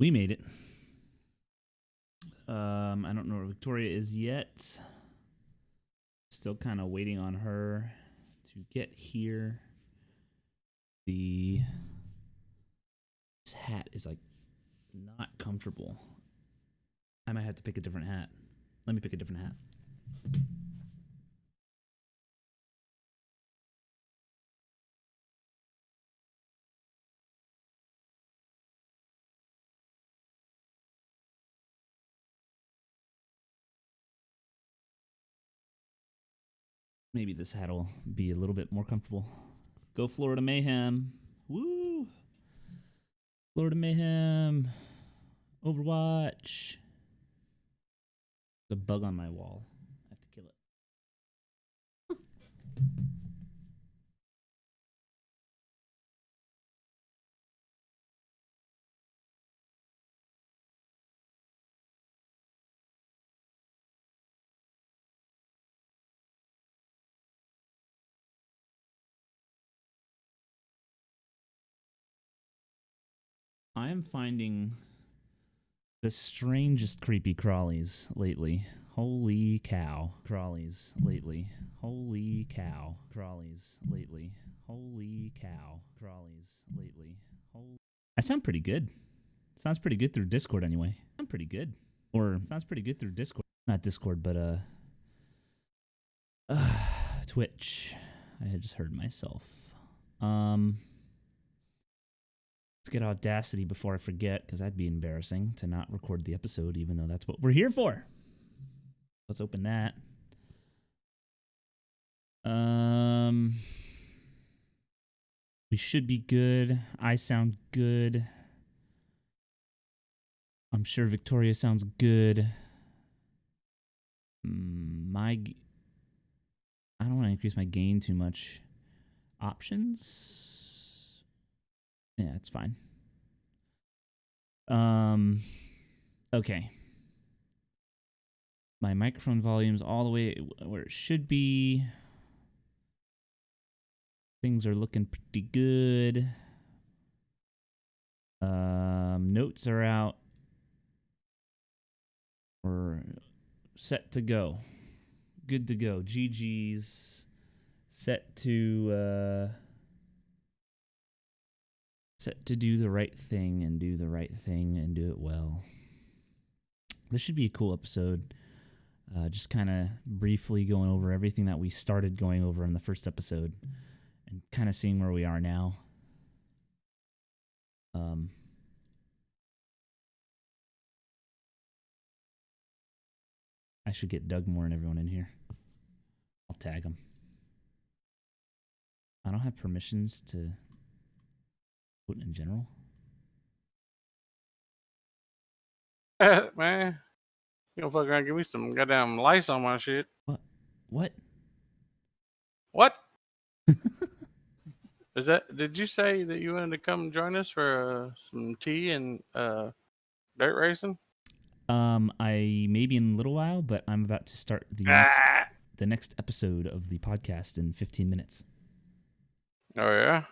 We made it. I don't know where Victoria is yet. Still kind of waiting on her to get here. This hat is like not comfortable. I might have to pick a different hat. Let me pick a different hat. Maybe this hat will be a little bit more comfortable. Go Florida Mayhem. Woo! Florida Mayhem. Overwatch. The bug on my wall. I have to kill it. I am finding the strangest creepy crawlies lately. Holy cow. Crawlies lately. Holy cow. Crawlies lately. Holy cow. Crawlies lately. I sound pretty good. Sounds pretty good through Discord anyway. I'm pretty good. Or sounds pretty good through Discord. Not Discord, but Twitch. I had just heard myself. Let's get Audacity before I forget, because that'd be embarrassing to not record the episode, even though that's what we're here for. Let's open that. We should be good. I sound good. I'm sure Victoria sounds good. I don't want to increase my gain too much. Options? Yeah, it's fine. Okay. My microphone volume's all the way where it should be. Things are looking pretty good. Notes are out. We're set to go. Good to go. GG's. Set to do the right thing and do the right thing and do it well. This should be a cool episode. Just kind of briefly going over everything that we started going over in the first episode and kind of seeing where we are now. I should get Dougmore and everyone in here. I'll tag them. I don't have permissions to put in general. Man, you gonna fuck around and give me some goddamn lice on my shit. What? Is that? Did you say that you wanted to come join us for some tea and dirt racing? I maybe in a little while, but I'm about to start the next episode of the podcast in 15 minutes. Oh yeah?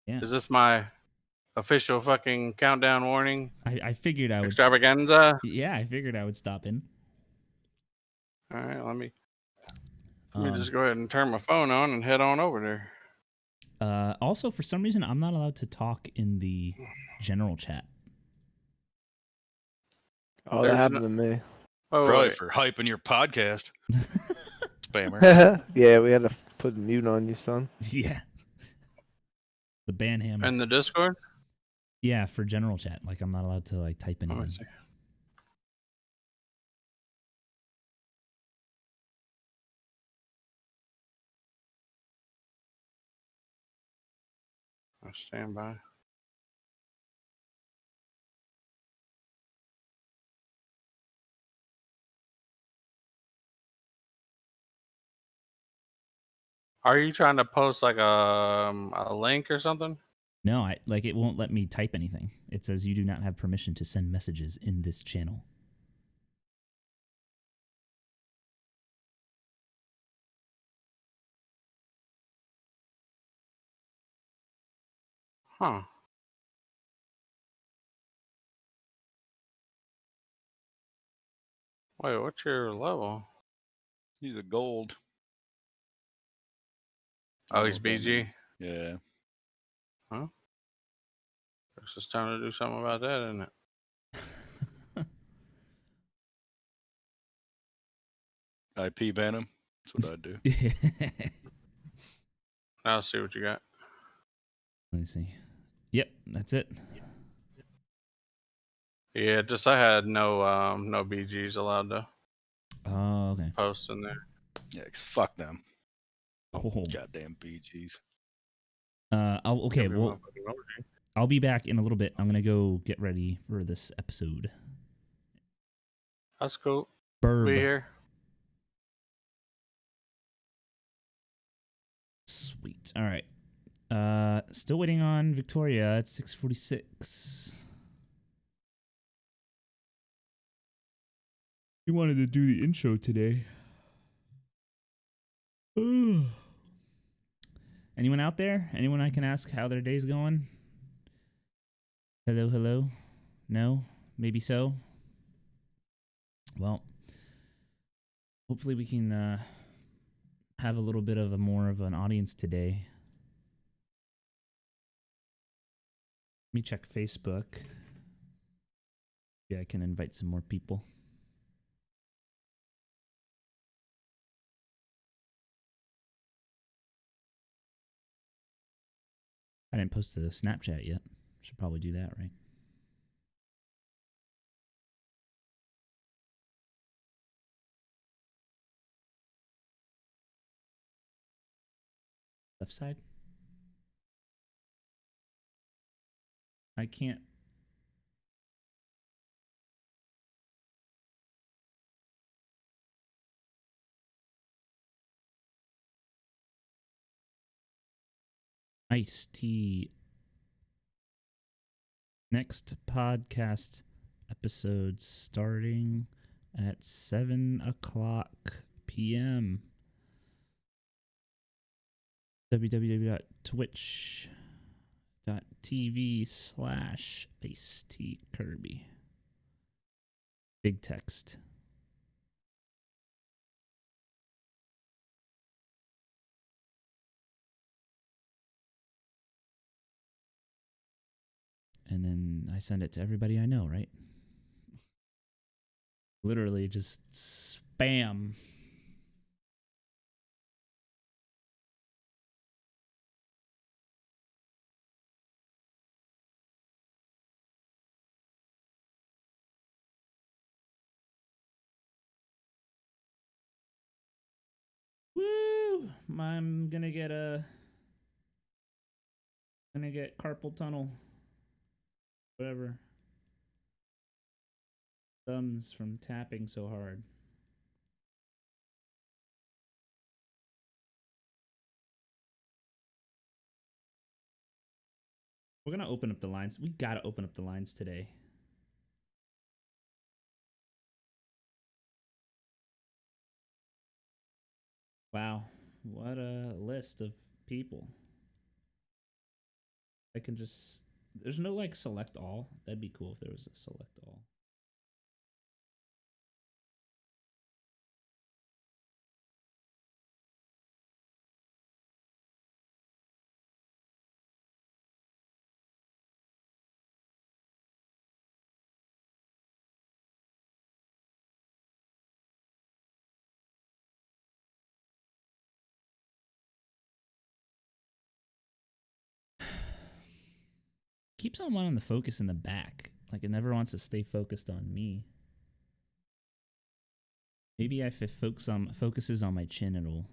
Yeah. Is this my official fucking countdown warning? I figured I would extravaganza. Yeah, I figured I would stop in. All right, let me just go ahead and turn my phone on and head on over there. Also, for some reason, I'm not allowed to talk in the general chat. Oh, that happened to me. Oh, probably wait. for hyping your podcast. Spammer. Yeah, we had to put mute on you, son. Yeah. The ban hammer. And the Discord? Yeah, for general chat. Like, I'm not allowed to like type anything. Oh, I see. I'll stand by. Are you trying to post like a link or something? No, it won't let me type anything. It says you do not have permission to send messages in this channel. Huh. Wait, what's your level? He's a gold. Oh, he's BG? Yeah. Huh? Guess it's time to do something about that, isn't it? IP ban him. That's what I'd do. I'll see what you got. Let me see. Yep, that's it. Yeah, just I had no BGs allowed to Oh, okay. post in there. Yeah, 'cause fuck them. Oh. Goddamn BGs. Okay, Give me a well, motherfucking overview. I'll be back in a little bit. I'm gonna go get ready for this episode. That's cool. Burb. Be here. Sweet. All right. Still waiting on Victoria at 6:46. He wanted to do the intro today. Anyone out there? Anyone I can ask how their day's going? Hello, hello? No? Maybe so? Well, hopefully we can have a little bit of more of an audience today. Let me check Facebook. Yeah, I can invite some more people. I didn't post to Snapchat yet. Should probably do that, right? Left side? I can't. IceT. Next podcast episode starting at 7:00 p.m. www.twitch.tv/IceTKirby. Big text. And then I send it to everybody I know, right? Literally just spam. Woo! I'm gonna get carpal tunnel. Whatever. Thumbs from tapping so hard. We're gonna open up the lines. We gotta open up the lines today. Wow, what a list of people. I can just, there's no like select all. That'd be cool if there was a select all. Keeps on wanting to focus in the back. Like it never wants to stay focused on me. Maybe if it focuses on my chin, it'll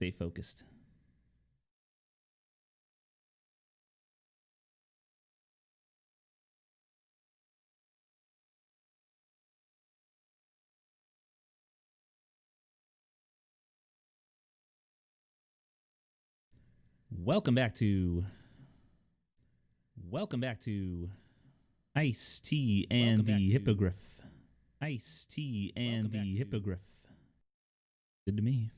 stay focused. Welcome back to IceT and the Hippogriff. IceT and the Hippogriff. Good to me.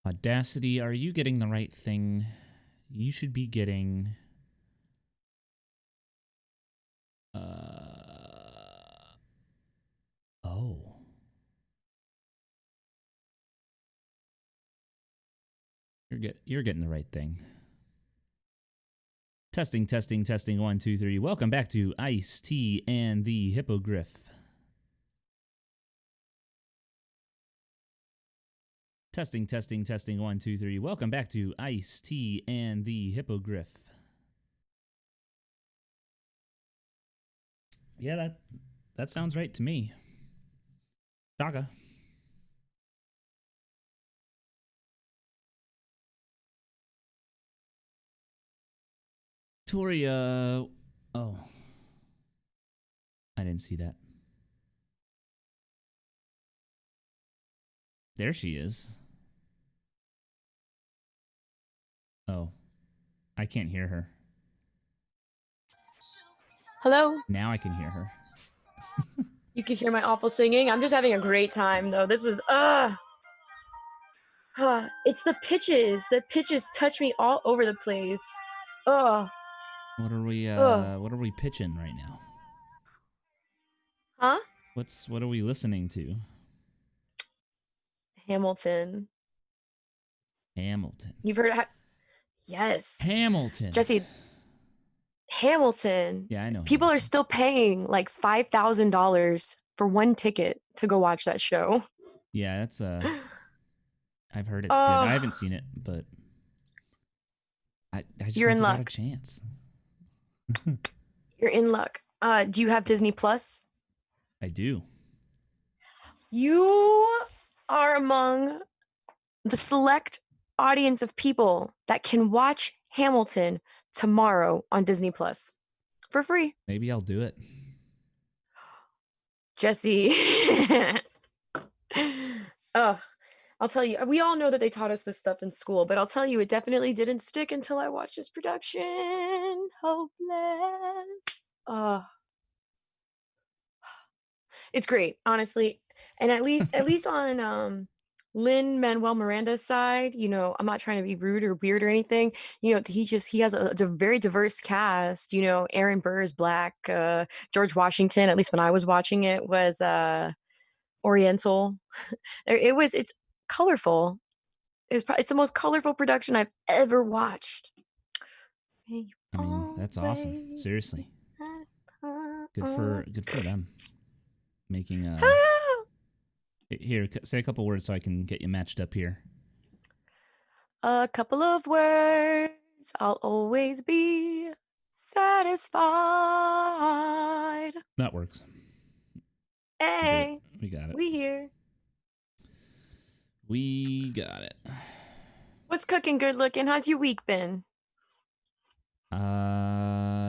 Audacity, are you getting the right thing? You should be getting You're getting the right thing. Testing, testing, testing. 1, 2, 3. Welcome back to IceT and the Hippogriff. Testing, testing, testing. 1, 2, 3. Welcome back to IceT and the Hippogriff. Yeah, that sounds right to me. Shaka. Toria. Oh. I didn't see that. There she is. Oh. I can't hear her. Hello? Now I can hear her. You can hear my awful singing. I'm just having a great time, though. This was, it's the pitches. The pitches touch me all over the place. Ugh. What are we pitching right now? Huh? What are we listening to? Hamilton. Hamilton. You've heard it? Yes. Hamilton. Jesse, Hamilton. Yeah, I know. People Hamilton. are still paying like $5,000 for one ticket to go watch that show. Yeah, that's I've heard it's good. I haven't seen it, but I just You're in never got luck. a chance. You're in luck. Do you have Disney Plus? I do. You are among the select audience of people that can watch Hamilton tomorrow on Disney Plus for free. Maybe I'll do it. Jesse. Ugh. I'll tell you, we all know that they taught us this stuff in school, but I'll tell you, it definitely didn't stick until I watched this production. Hopeless. It's great, honestly. And at least on Lin-Manuel Miranda's side, you know, I'm not trying to be rude or weird or anything. You know, he has a very diverse cast. You know, Aaron Burr is Black. George Washington, at least when I was watching it, was Oriental. It's colorful. It's the most colorful production I've ever watched. I mean, that's awesome. Seriously. Good for them. Making here, say a couple words so I can get you matched up here. A couple of words. I'll always be satisfied. That works. Hey, we got it. we here. We got it. What's cooking, good looking? How's your week been?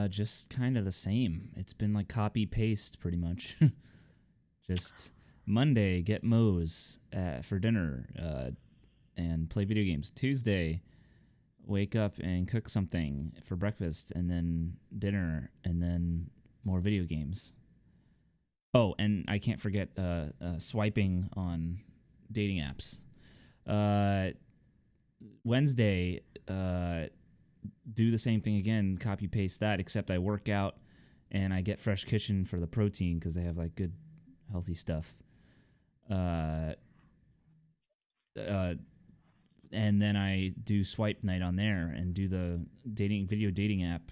Just kind of the same. It's been like copy paste pretty much. Just Monday, get Moe's for dinner and play video games. Tuesday, wake up and cook something for breakfast, and then dinner, and then more video games. Oh, and I can't forget swiping on dating apps. Wednesday, do the same thing again, copy paste that, except I work out and I get Fresh Kitchen for the protein because they have like good healthy stuff. And then I do swipe night on there and do the video dating app.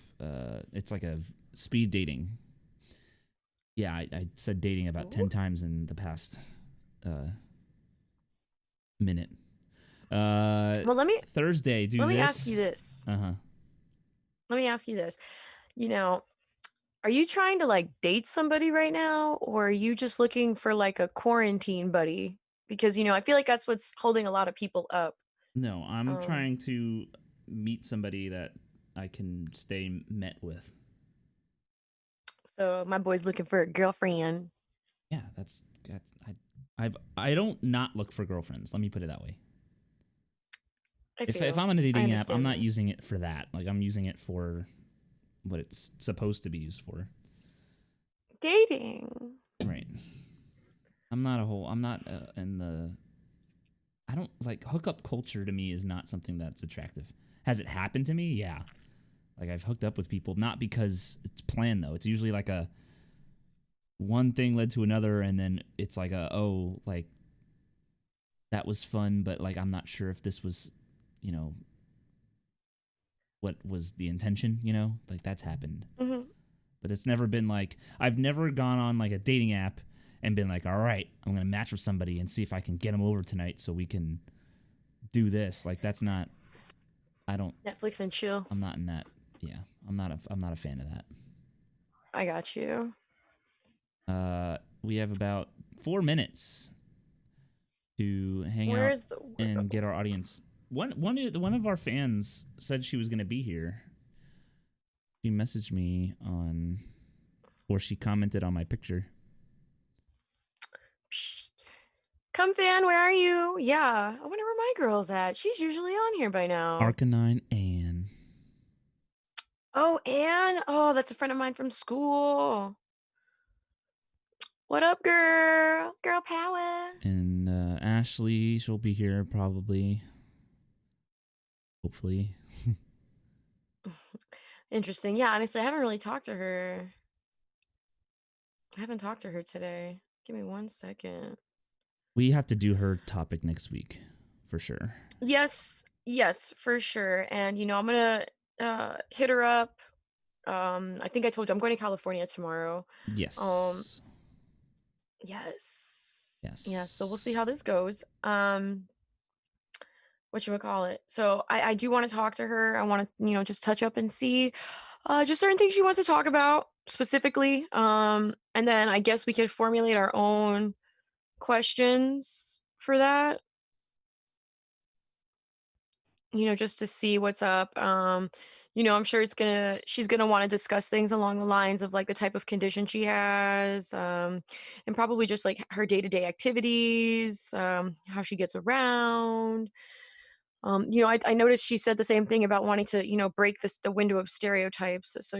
It's like a speed dating. Yeah, I said dating about 10 times in the past minute. Well, Thursday, do let this. me ask you this. Uh-huh. Let me ask you this. You know, are you trying to like date somebody right now, or are you just looking for like a quarantine buddy? Because, you know, I feel like that's what's holding a lot of people up. No, I'm trying to meet somebody that I can stay met with. So my boy's looking for a girlfriend. Yeah, I don't not look for girlfriends. Let me put it that way. If I'm on a dating app, I'm not using it for that. Like, I'm using it for what it's supposed to be used for. Dating. Right. I'm not I don't like hookup culture. To me is not something that's attractive. Has it happened to me? Yeah. Like, I've hooked up with people, not because it's planned though. It's usually like a one thing led to another, and then it's like like that was fun, but like I'm not sure if this was, you know, what was the intention, like that's happened. Mm-hmm. But it's never been like, I've never gone on like a dating app and been like, all right, I'm going to match with somebody and see if I can get them over tonight so we can do this. Like that's not, I don't. Netflix and chill. I'm not in that. Yeah, I'm not a fan of that. I got you. We have about 4 minutes to hang out and get our audience. One of our fans said she was going to be here. She messaged me or she commented on my picture. Come fan, where are you? Yeah, I wonder where my girl's at. She's usually on here by now. Arcanine Anne. Oh, Anne. Oh, that's a friend of mine from school. What up, girl? Girl power. And Ashley, she'll be here probably. Hopefully. Interesting. Yeah, honestly, I haven't really talked to her. I haven't talked to her today. Give me 1 second. We have to do her topic next week, for sure. Yes, for sure. And I'm gonna hit her up. I think I told you I'm going to California tomorrow. Yes. Yes. Yes. Yeah, so we'll see how this goes. Whatchamacallit. So I do want to talk to her. I want to, just touch up and see just certain things she wants to talk about specifically. And then I guess we could formulate our own questions for that. Just to see what's up. I'm sure she's gonna want to discuss things along the lines of like the type of condition she has, and probably just like her day-to-day activities, how she gets around. I noticed she said the same thing about wanting to, break the window of stereotypes. So,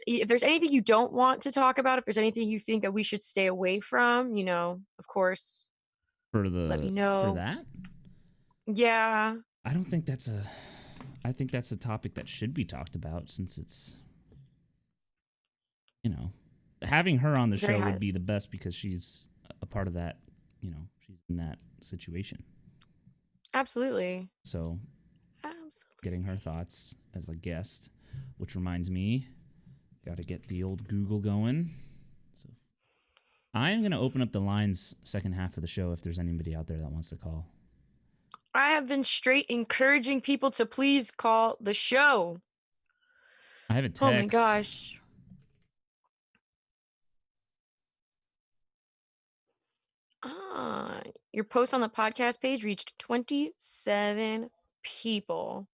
if there's anything you don't want to talk about, if there's anything you think that we should stay away from, of course, let me know. For that? Yeah. I think that's a topic that should be talked about since it's, having her on the show would be the best because she's a part of that, she's in that situation. Absolutely. So getting her thoughts as a guest, which reminds me, got to get the old Google going. So I am going to open up the lines second half of the show if there's anybody out there that wants to call. I have been straight encouraging people to please call the show. I have a text. Oh my gosh. Your post on the podcast page reached 27 people.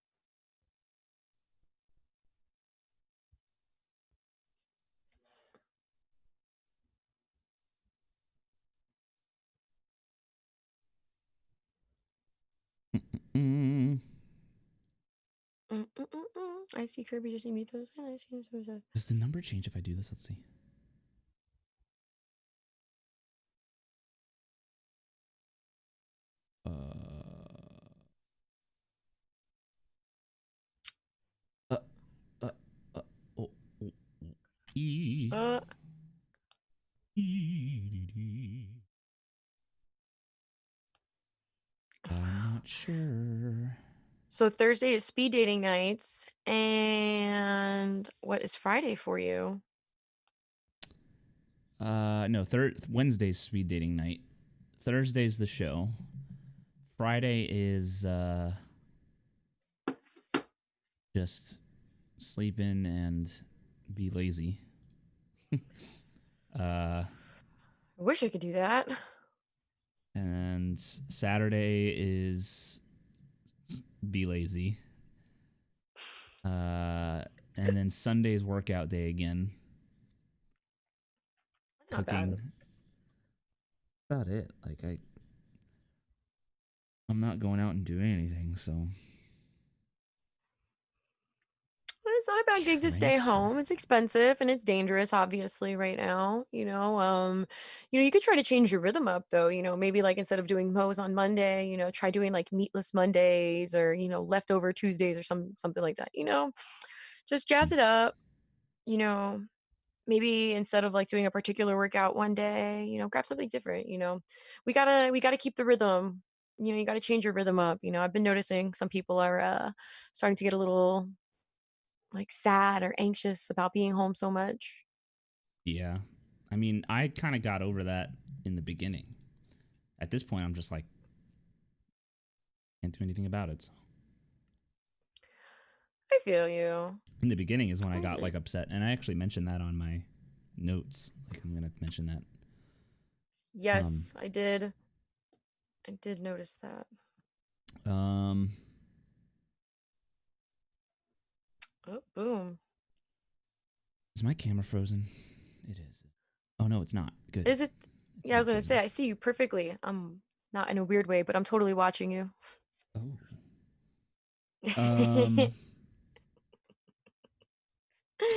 I see Kirby just need those. I see this. Does the number change if I do this? Let's see. I'm not sure. So Thursday is speed dating nights, and what is Friday for you? No, Wednesday's speed dating night. Thursday's the show. Friday is just sleep in and be lazy. I wish I could do that. And Saturday is be lazy. And then Sunday's workout day again. That's not bad. About it. Like I'm not going out and doing anything, so. It's not a bad gig to stay home. It's expensive and it's dangerous, obviously, right now. You could try to change your rhythm up though. Maybe like instead of doing Moe's on Monday, try doing like meatless Mondays or leftover Tuesdays or something like that. Just jazz it up. Maybe instead of like doing a particular workout one day, grab something different. We gotta keep the rhythm. you got to change your rhythm up. I've been noticing some people are starting to get a little like sad or anxious about being home so much. Yeah. I mean, I kind of got over that in the beginning. At this point, I'm just like, can't do anything about it. So. I feel you. In the beginning is when I got like upset, and I actually mentioned that on my notes. Like, I'm gonna mention that. Yes, I did. I did notice that. Um. Oh, boom. Is my camera frozen? It is. Oh no, it's not. Good. Is it? It's Yeah, I was not gonna say frozen. I see you perfectly. I'm not in a weird way, but I'm totally watching you. Oh.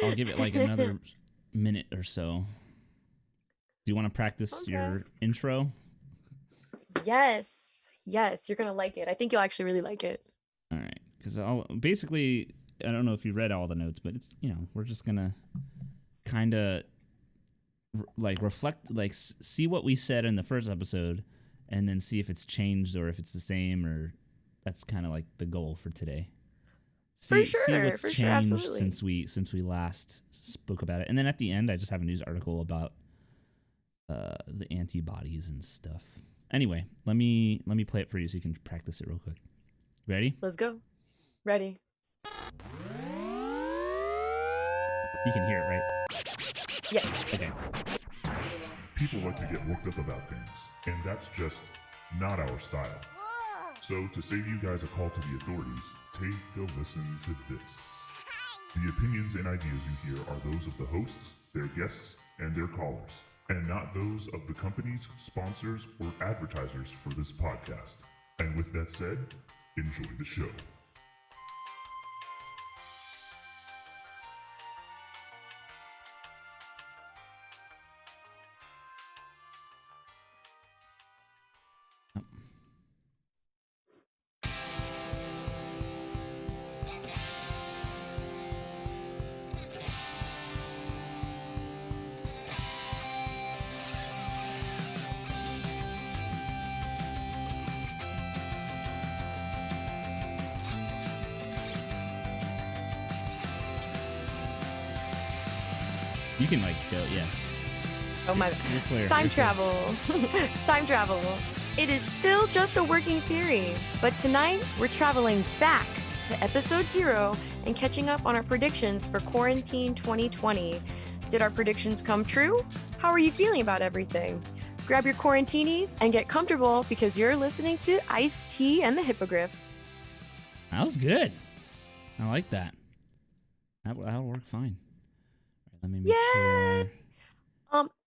I'll give it like another minute or so. Do you want to practice your intro? Yes. Yes, you're gonna like it. I think you'll actually really like it. All right, because I'll basically, I don't know if you read all the notes, but it's, we're just gonna kind of like reflect, like see what we said in the first episode, and then see if it's changed or if it's the same, or that's kind of like the goal for today. See what's changed absolutely. since we last spoke about it, and then at the end, I just have a news article about the antibodies and stuff. Anyway, let me play it for you so you can practice it real quick. Ready? Let's go. Ready. You can hear it, right? Yes. Okay. People like to get worked up about things, and that's just not our style. So, to save you guys a call to the authorities, take a listen to this. The opinions and ideas you hear are those of the hosts, their guests, and their callers, and not those of the companies, sponsors, or advertisers for this podcast. And with that said, enjoy the show. You can like go, yeah. Oh my. Time travel. Time travel. It is still just a working theory, but tonight we're traveling back to episode 0 and catching up on our predictions for Quarantine 2020. Did our predictions come true? How are you feeling about everything? Grab your quarantinis and get comfortable because you're listening to IceT and the Hippogriff. That was good. I like that. That'll work fine. Let me make sure.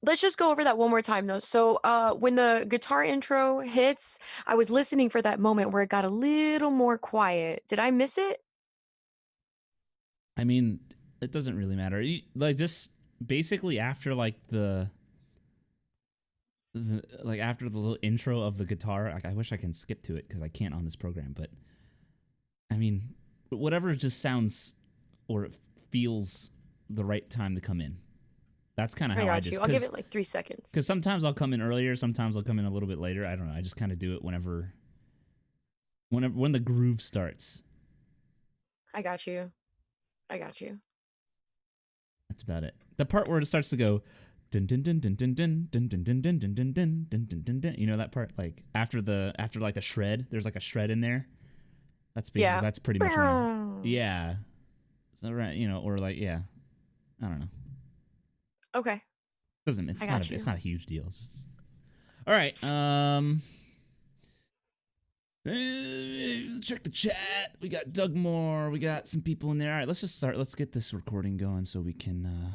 Let's just go over that one more time though. So when the guitar intro hits, I was listening for that moment where it got a little more quiet. Did I miss it? I mean, it doesn't really matter. Like just basically after like the after the little intro of the guitar, like I wish I can skip to it because I can't on this program, but I mean, whatever just sounds or it feels the right time to come in. That's kind of how I just. I'll give it like 3 seconds. Because sometimes I'll come in earlier, sometimes I'll come in a little bit later. I don't know. I just kind of do it when the groove starts. I got you. That's about it. The part where it starts to go, dun dun dun dun dun dun dun dun dun dun dun dun dun dun dun dun. You know that part, like after like the shred. There's like a shred in there. That's basically that's pretty much yeah. So right, or like I don't know. Okay. It's not a huge deal. It's just... All right. Check the chat. We got Doug Moore. We got some people in there. All right, let's just start. Let's get this recording going so we can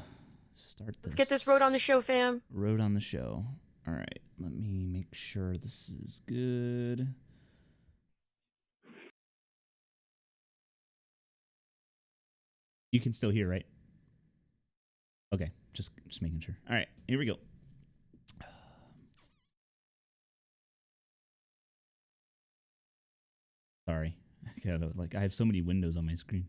start this. Let's get this road on the show, fam. Road on the show. All right. Let me make sure this is good. You can still hear, right? Okay, just making sure. All right, here we go. Sorry, I have so many windows on my screen.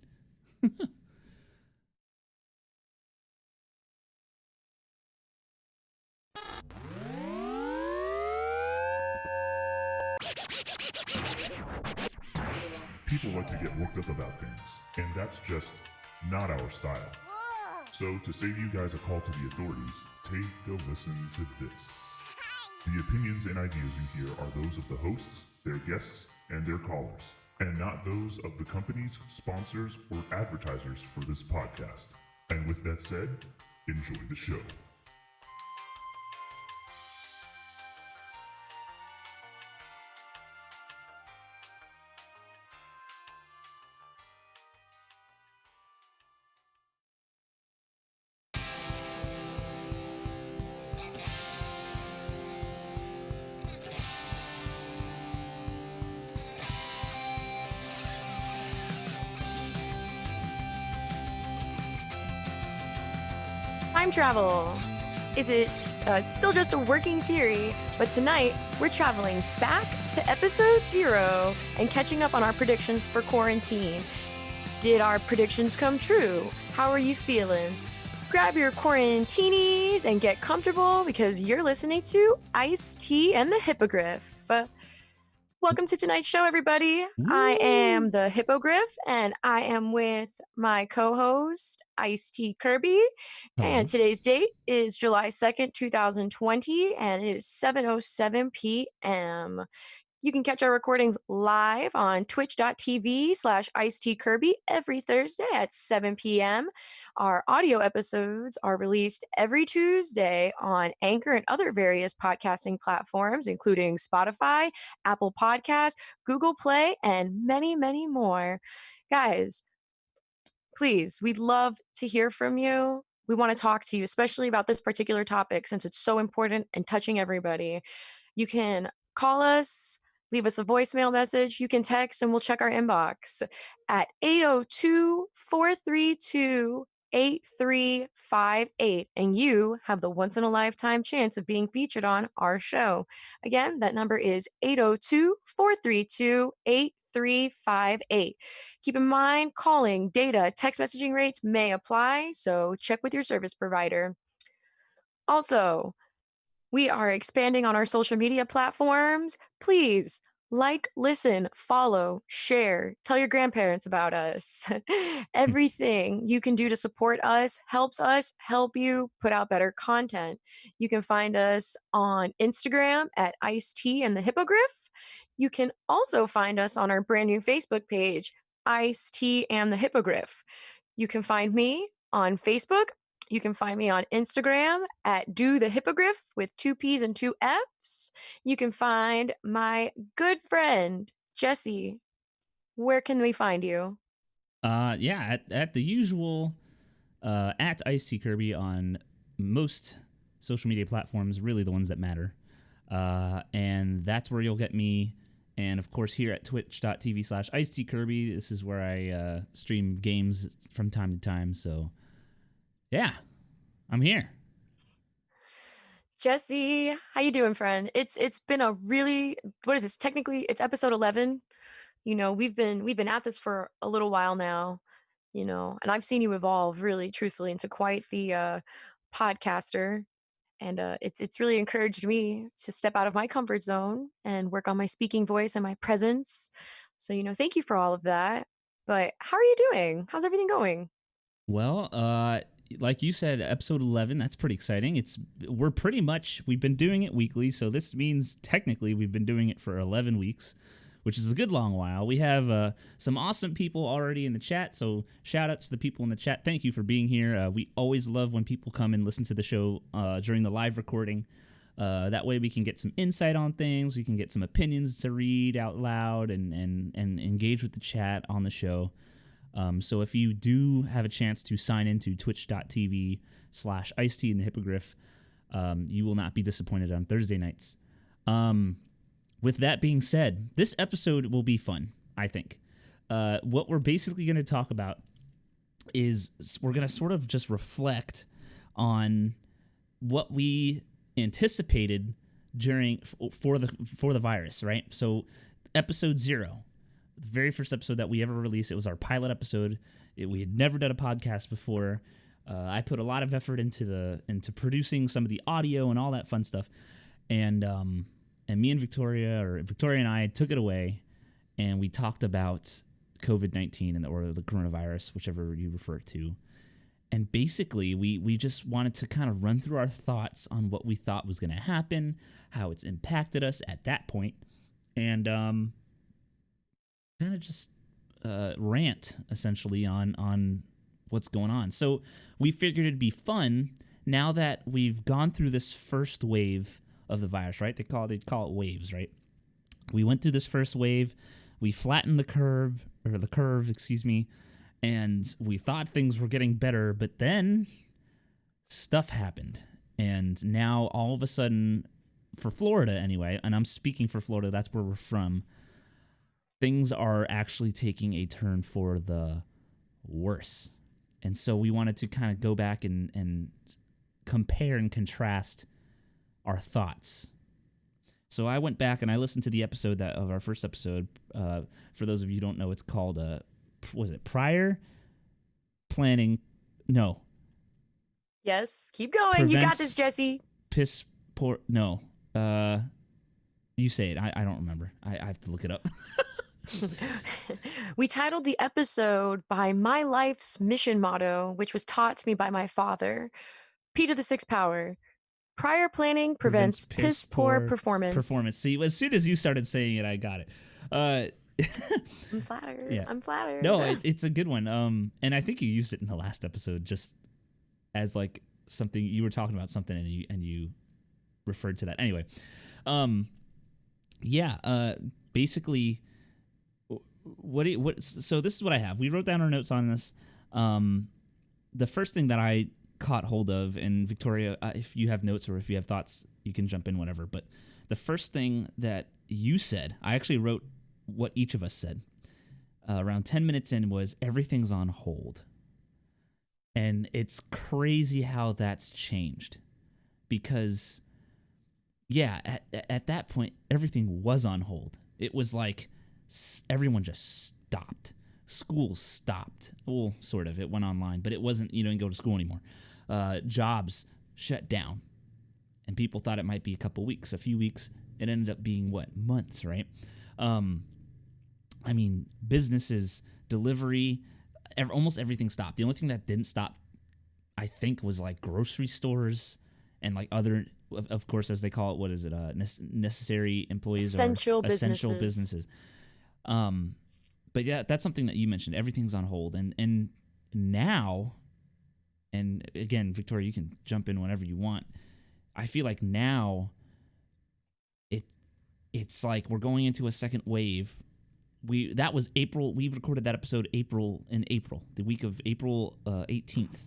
People like to get worked up about things, and that's just not our style. So, to save you guys a call to the authorities, take a listen to this. The opinions and ideas you hear are those of the hosts, their guests, and their callers, and not those of the companies, sponsors, or advertisers for this podcast. And with that said, enjoy the show. Time travel. It's still just a working theory, but tonight we're traveling back to episode 0 and catching up on our predictions for quarantine. Did our predictions come true? How are you feeling? Grab your quarantinis and get comfortable because you're listening to IceT and the Hippogriff. Welcome to tonight's show, everybody. I am the Hippogriff, and I am with my co-host, IceT Kirby. And today's date is July 2nd, 2020, and it is 7:07 p.m. You can catch our recordings live on twitch.tv/IceTKirby every Thursday at 7 p.m. Our audio episodes are released every Tuesday on Anchor and other various podcasting platforms, including Spotify, Apple Podcasts, Google Play, and many, many more. Guys, please, we'd love to hear from you. We want to talk to you, especially about this particular topic, since it's so important and touching everybody. You can call us, leave us a voicemail message. You can text, and we'll check our inbox at 802-432-8358. And you have the once-in-a-lifetime chance of being featured on our show. Again, that number is 802-432-8358. Keep in mind, calling, data, text messaging rates may apply, so check with your service provider. Also, we are expanding on our social media platforms. Please like, listen, follow, share, tell your grandparents about us. Everything you can do to support us helps us help you put out better content. You can find us on Instagram at IceT and the Hippogriff. You can also find us on our brand new Facebook page, IceT and the Hippogriff. You can find me on Facebook. You can find me on Instagram at Do the Hippogriff with 2 P's and 2 F's. You can find my good friend, Jesse. Where can we find you? At the usual at IceT Kirby on most social media platforms, really the ones that matter. And that's where you'll get me. And of course, here at twitch.tv/IceT Kirby, this is where I stream games from time to time. So yeah, I'm here. Jesse, how you doing, friend? It's been a really, what is this? Technically, it's episode 11. You know, we've been at this for a little while now, you know, and I've seen you evolve really truthfully into quite the podcaster. And it's really encouraged me to step out of my comfort zone and work on my speaking voice and my presence. So, you know, thank you for all of that. But how are you doing? How's everything going? Well, like you said, episode 11, that's pretty exciting. We've been doing it weekly, so this means technically we've been doing it for 11 weeks, which is a good long while. We have some awesome people already in the chat, so shout out to the people in the chat. Thank you for being here. We always love when people come and listen to the show during the live recording. That way we can get some insight on things, we can get some opinions to read out loud and engage with the chat on the show. So if you do have a chance to sign into twitch.tv/IceT and the Hippogriff, you will not be disappointed on Thursday nights. With that being said, this episode will be fun, I think. What we're basically going to talk about is we're going to sort of just reflect on what we anticipated for the virus, right? So episode 0. The very first episode that we ever released, it was our pilot episode. We had never done a podcast before. I put a lot of effort into producing some of the audio and all that fun stuff. And me and Victoria and I took it away, and we talked about COVID-19 or the coronavirus, whichever you refer to. And basically, we just wanted to kind of run through our thoughts on what we thought was going to happen, how it's impacted us at that point, and kind of just rant, essentially, on what's going on. So we figured it'd be fun now that we've gone through this first wave of the virus, right? They call it waves, right? We went through this first wave. We flattened the curve, and we thought things were getting better, but then stuff happened. And now all of a sudden, for Florida anyway, and I'm speaking for Florida, that's where we're from, things are actually taking a turn for the worse. And so we wanted to kind of go back and compare and contrast our thoughts. So I went back and I listened to the episode of our first episode. For those of you who don't know, it's called was it prior planning? No. Yes, keep going. You got this, Jesse. Piss poor. No. You say it. I don't remember. I have to look it up. We titled the episode by my life's mission motto, which was taught to me by my father, P to the sixth power. Prior planning prevents piss poor performance. See, as soon as you started saying it, I got it. I'm flattered. Yeah. I'm flattered. No, it's a good one. And I think you used it in the last episode just as like something you were talking about something and you referred to that. Anyway, basically so this is what I have. We wrote down our notes on this. The first thing that I caught hold of, and Victoria, if you have notes or if you have thoughts, you can jump in, whatever. But the first thing that you said, I actually wrote what each of us said around 10 minutes in, was everything's on hold. And it's crazy how that's changed because, at that point, everything was on hold. It was like everyone just stopped. School stopped. Well, sort of. It went online, but it wasn't, you didn't go to school anymore. Jobs shut down. And people thought it might be a couple weeks, a few weeks. It ended up being, months, right? Businesses, delivery, almost everything stopped. The only thing that didn't stop, I think, was like grocery stores and like other, of course, as they call it, what is it? Necessary employees essential or businesses. Essential businesses. But yeah, that's something that you mentioned. Everything's on hold. And now, and again, Victoria, you can jump in whenever you want. I feel like now it's like we're going into a second wave. That was April. We recorded that episode in April, the week of April 18th.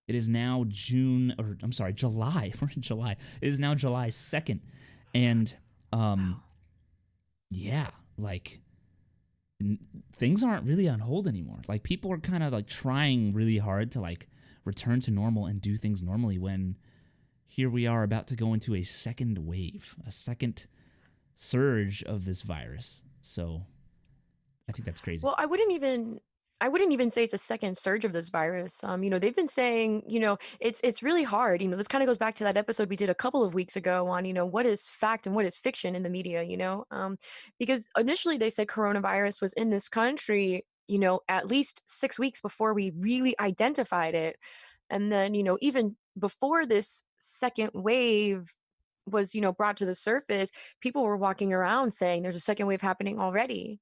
It is now July. We're in July. It is now July 2nd. And things aren't really on hold anymore. Like people are kind of like trying really hard to like return to normal and do things normally when here we are about to go into a second wave, a second surge of this virus. So I think that's crazy. Well, I wouldn't even say it's a second surge of this virus. They've been saying, it's really hard. This kind of goes back to that episode we did a couple of weeks ago on, what is fact and what is fiction in the media, because initially they said coronavirus was in this country, at least 6 weeks before we really identified it. And then, even before this second wave was, brought to the surface, people were walking around saying there's a second wave happening already.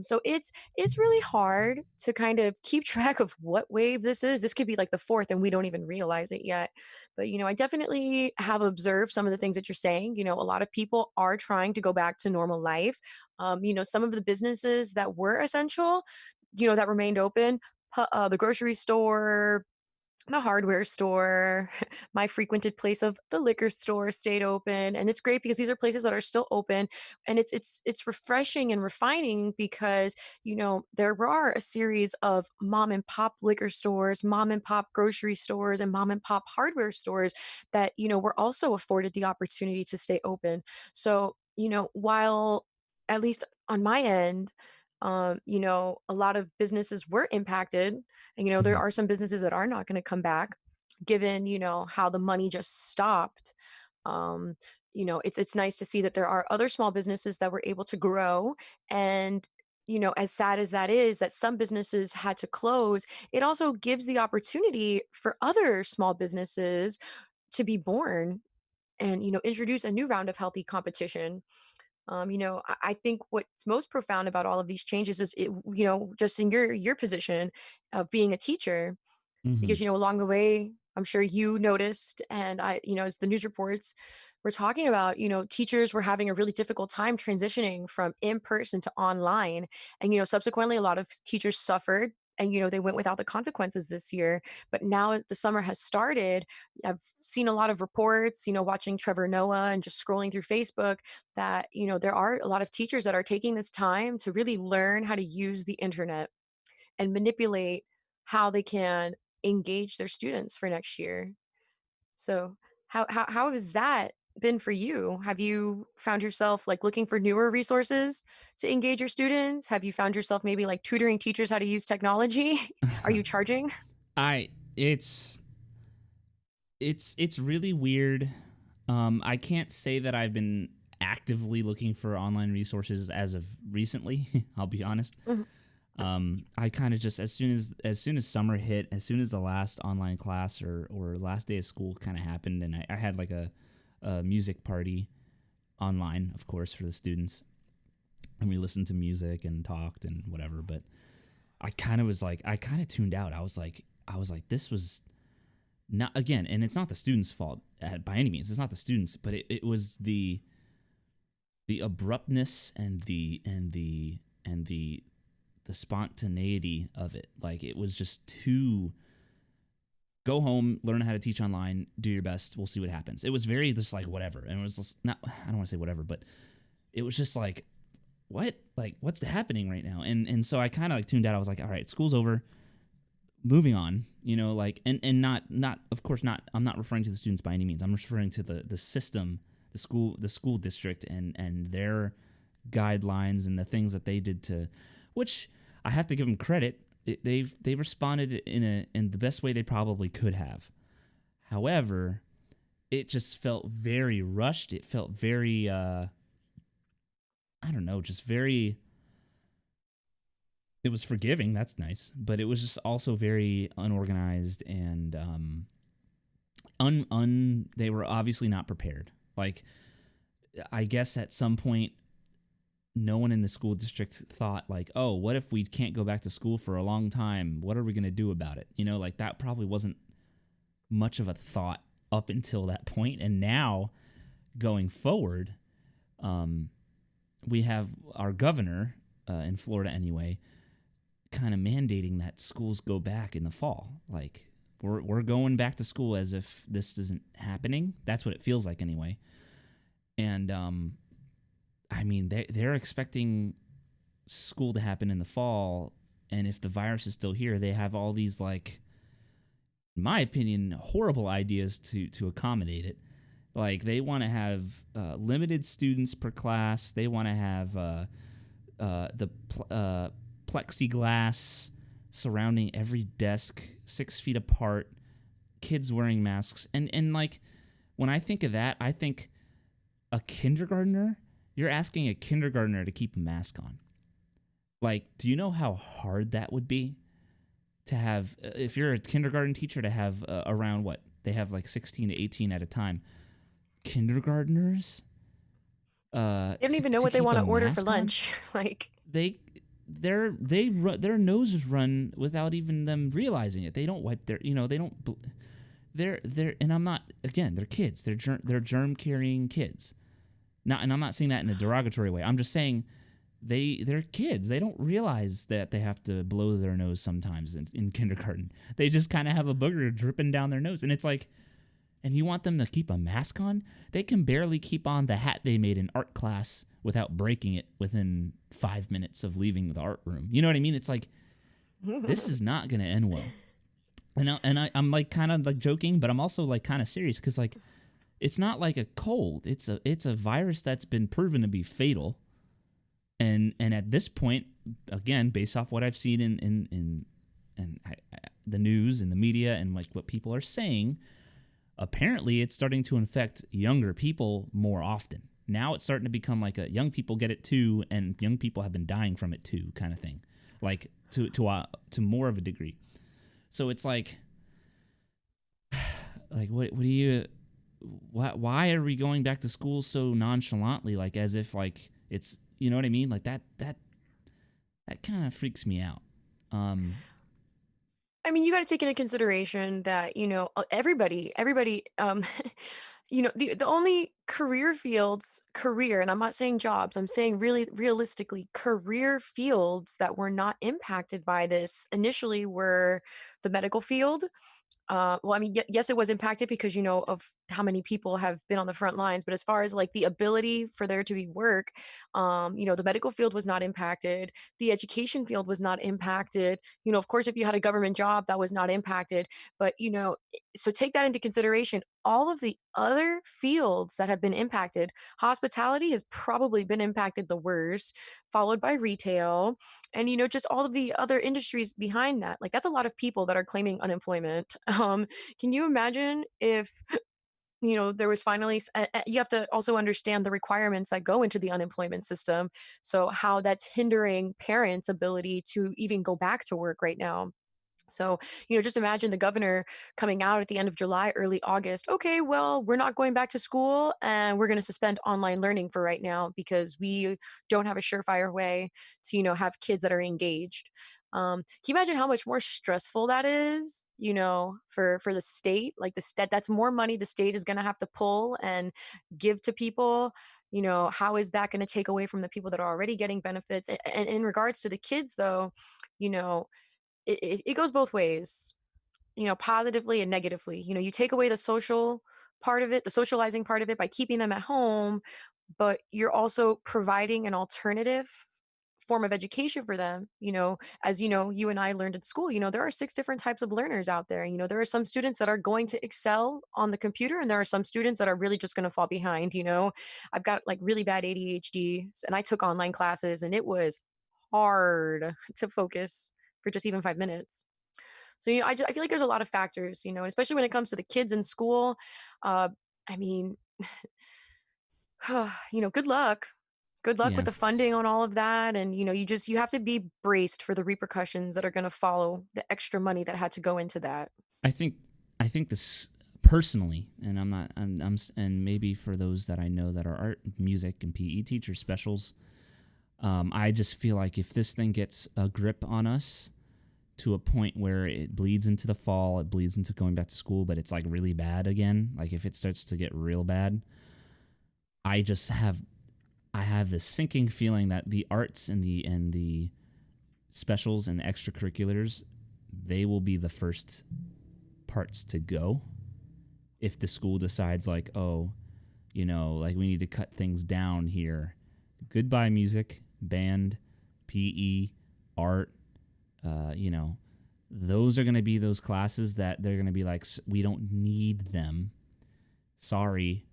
So it's really hard to kind of keep track of what wave this is. This could be like the fourth and we don't even realize it yet. But, I definitely have observed some of the things that you're saying. A lot of people are trying to go back to normal life. Some of the businesses that were essential, that remained open, the grocery store, the hardware store, my frequented place of the liquor store stayed open. And it's great because these are places that are still open. And it's refreshing and refining because, there are a series of mom and pop liquor stores, mom and pop grocery stores, and mom and pop hardware stores that, were also afforded the opportunity to stay open. So, while at least on my end, a lot of businesses were impacted and, there are some businesses that are not going to come back given, how the money just stopped. It's nice to see that there are other small businesses that were able to grow and, as sad as that is, that some businesses had to close, it also gives the opportunity for other small businesses to be born and, introduce a new round of healthy competition. I think what's most profound about all of these changes is just in your position of being a teacher, Mm-hmm. because along the way, I'm sure you noticed, and as the news reports we're talking about, teachers were having a really difficult time transitioning from in person to online, and subsequently a lot of teachers suffered, and they went without the consequences this year. But now the summer has started, I've seen a lot of reports, watching Trevor Noah and just scrolling through Facebook, that there are a lot of teachers that are taking this time to really learn how to use the internet and manipulate how they can engage their students for next year. So how has that been for you? Have you found yourself like looking for newer resources to engage your students? Have you found yourself maybe like tutoring teachers how to use technology? Are you charging? It's really weird. I can't say that I've been actively looking for online resources as of recently. I'll be honest. Mhm. I kind of just as soon as summer hit, as soon as the last online class or last day of school kind of happened, and I had like a music party online, of course, for the students, and we listened to music and talked and whatever. But I kind of tuned out. I was like, this was not, again, and it's not the students' fault by any means. It's not the students, but it was the abruptness and the spontaneity of it. Like, it was just too go home, learn how to teach online, do your best, we'll see what happens. It was very just like whatever. And it was just not, I don't want to say whatever, but it was just like, what? Like, what's happening right now? And so I kind of like tuned out. I was like, all right, school's over, moving on, like, and not, of course not, I'm not referring to the students by any means. I'm referring to the system, the school district and their guidelines and the things that they did to, which I have to give them credit. They've responded in the best way they probably could have. However, it just felt very rushed. It felt very, I don't know, just very. It was forgiving. That's nice, but it was just also very unorganized and They were obviously not prepared. Like, I guess at some point, no one in the school district thought like, oh, what if we can't go back to school for a long time? What are we going to do about it? Like, that probably wasn't much of a thought up until that point. And now going forward, we have our governor in Florida anyway, kind of mandating that schools go back in the fall. Like, we're going back to school as if this isn't happening. That's what it feels like anyway. And, I mean, they're expecting school to happen in the fall, and if the virus is still here, they have all these, like, in my opinion, horrible ideas to accommodate it. Like, they want to have limited students per class. They want to have the plexiglass surrounding every desk, 6 feet apart, kids wearing masks. And like, when I think of that, I think a kindergartner. You're asking a kindergartner to keep a mask on. Like, do you know how hard that would be to have, if you're a kindergarten teacher, to have around what? They have like 16 to 18 at a time. Kindergartners? They don't even know what they want to order for lunch. Like, their noses run without even them realizing it. They don't wipe their, they don't, they're, and I'm not, again, they're kids. They're germ carrying kids. And I'm not saying that in a derogatory way. I'm just saying they're kids. They don't realize that they have to blow their nose sometimes in kindergarten. They just kind of have a booger dripping down their nose. And it's like, and you want them to keep a mask on? They can barely keep on the hat they made in art class without breaking it within 5 minutes of leaving the art room. You know what I mean? It's like, this is not going to end well. And I'm like kind of like joking, but I'm also like kind of serious because, like, it's not like a cold. It's a virus that's been proven to be fatal. And at this point, again, based off what I've seen in the news and the media and like what people are saying, apparently it's starting to infect younger people more often. Now it's starting to become like a young people get it too, and young people have been dying from it too, kind of thing, like to more of a degree. So it's like what do you, why are we going back to school so nonchalantly, like as if like it's, you know what I mean, like that kind of freaks me out. I mean, you got to take into consideration that, everybody, the only career fields, and I'm not saying jobs, I'm saying really realistically, career fields that were not impacted by this initially were the medical field. Well, I mean, yes, it was impacted because, of how many people have been on the front lines. But as far as like the ability for there to be work, the medical field was not impacted. The education field was not impacted. Of course, if you had a government job, that was not impacted. But, so take that into consideration. All of the other fields that have been impacted, hospitality has probably been impacted the worst, followed by retail, and just all of the other industries behind that. Like, that's a lot of people that are claiming unemployment. Can you imagine if there was finally you have to also understand the requirements that go into the unemployment system, so how that's hindering parents' ability to even go back to work right now. So, just imagine the governor coming out at the end of July, early August. Okay, well, we're not going back to school and we're going to suspend online learning for right now because we don't have a surefire way to, have kids that are engaged. Can you imagine how much more stressful that is, for the state? Like the state, that's more money the state is going to have to pull and give to people. How is that going to take away from the people that are already getting benefits? And in regards to the kids, though, you know, it goes both ways, positively and negatively. You take away the social part of it, the socializing part of it by keeping them at home, but you're also providing an alternative form of education for them. As you and I learned at school, there are 6 different types of learners out there. There are some students that are going to excel on the computer, and there are some students that are really just going to fall behind. I've got like really bad ADHD, and I took online classes, and it was hard to focus for just even 5 minutes. So, I feel like there's a lot of factors, and especially when it comes to the kids in school. I mean, good luck. Good luck Yeah, with the funding on all of that. And, you have to be braced for the repercussions that are going to follow the extra money that had to go into that. I think this personally, and and maybe for those that I know that are art, music, and PE teachers, specials, I just feel like if this thing gets a grip on us to a point where it bleeds into the fall, it bleeds into going back to school, but it's like really bad again, like if it starts to get real bad, I have this sinking feeling that the arts and the specials and the extracurriculars, they will be the first parts to go if the school decides like, oh, like we need to cut things down here. Goodbye music, band, PE, art, those are going to be those classes that they're going to be like, we don't need them. Sorry.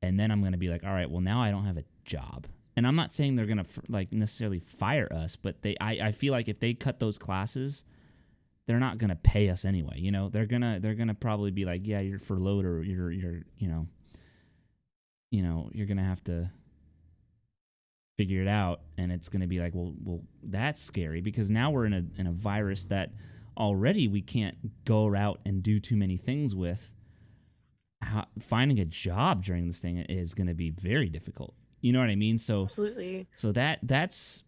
And then I'm going to be like, all right, well, now I don't have a job. And I'm not saying they're going to like necessarily fire us, but I feel like if they cut those classes, they're not going to pay us anyway. They're going to probably be like, yeah, you're furloughed, or you're going to have to figure it out. And it's going to be like, well, that's scary, because now we're in a virus that already we can't go out and do too many things with. Finding a job during this thing is going to be very difficult. You know what I mean? So Absolutely. So that's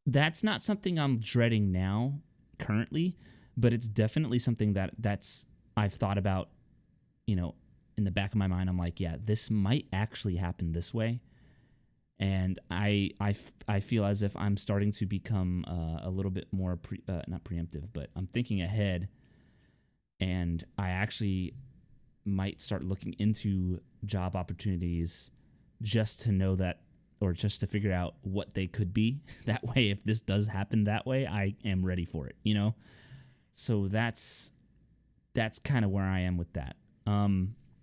not something I'm dreading now currently, but it's definitely something that's I've thought about, in the back of my mind. I'm like, yeah, this might actually happen this way. And I feel as if I'm starting to become a little bit more not preemptive, but I'm thinking ahead, and I actually might start looking into job opportunities just to know that, or just to figure out what they could be. That way, if this does happen that way, I am ready for it, So that's kind of where I am with that.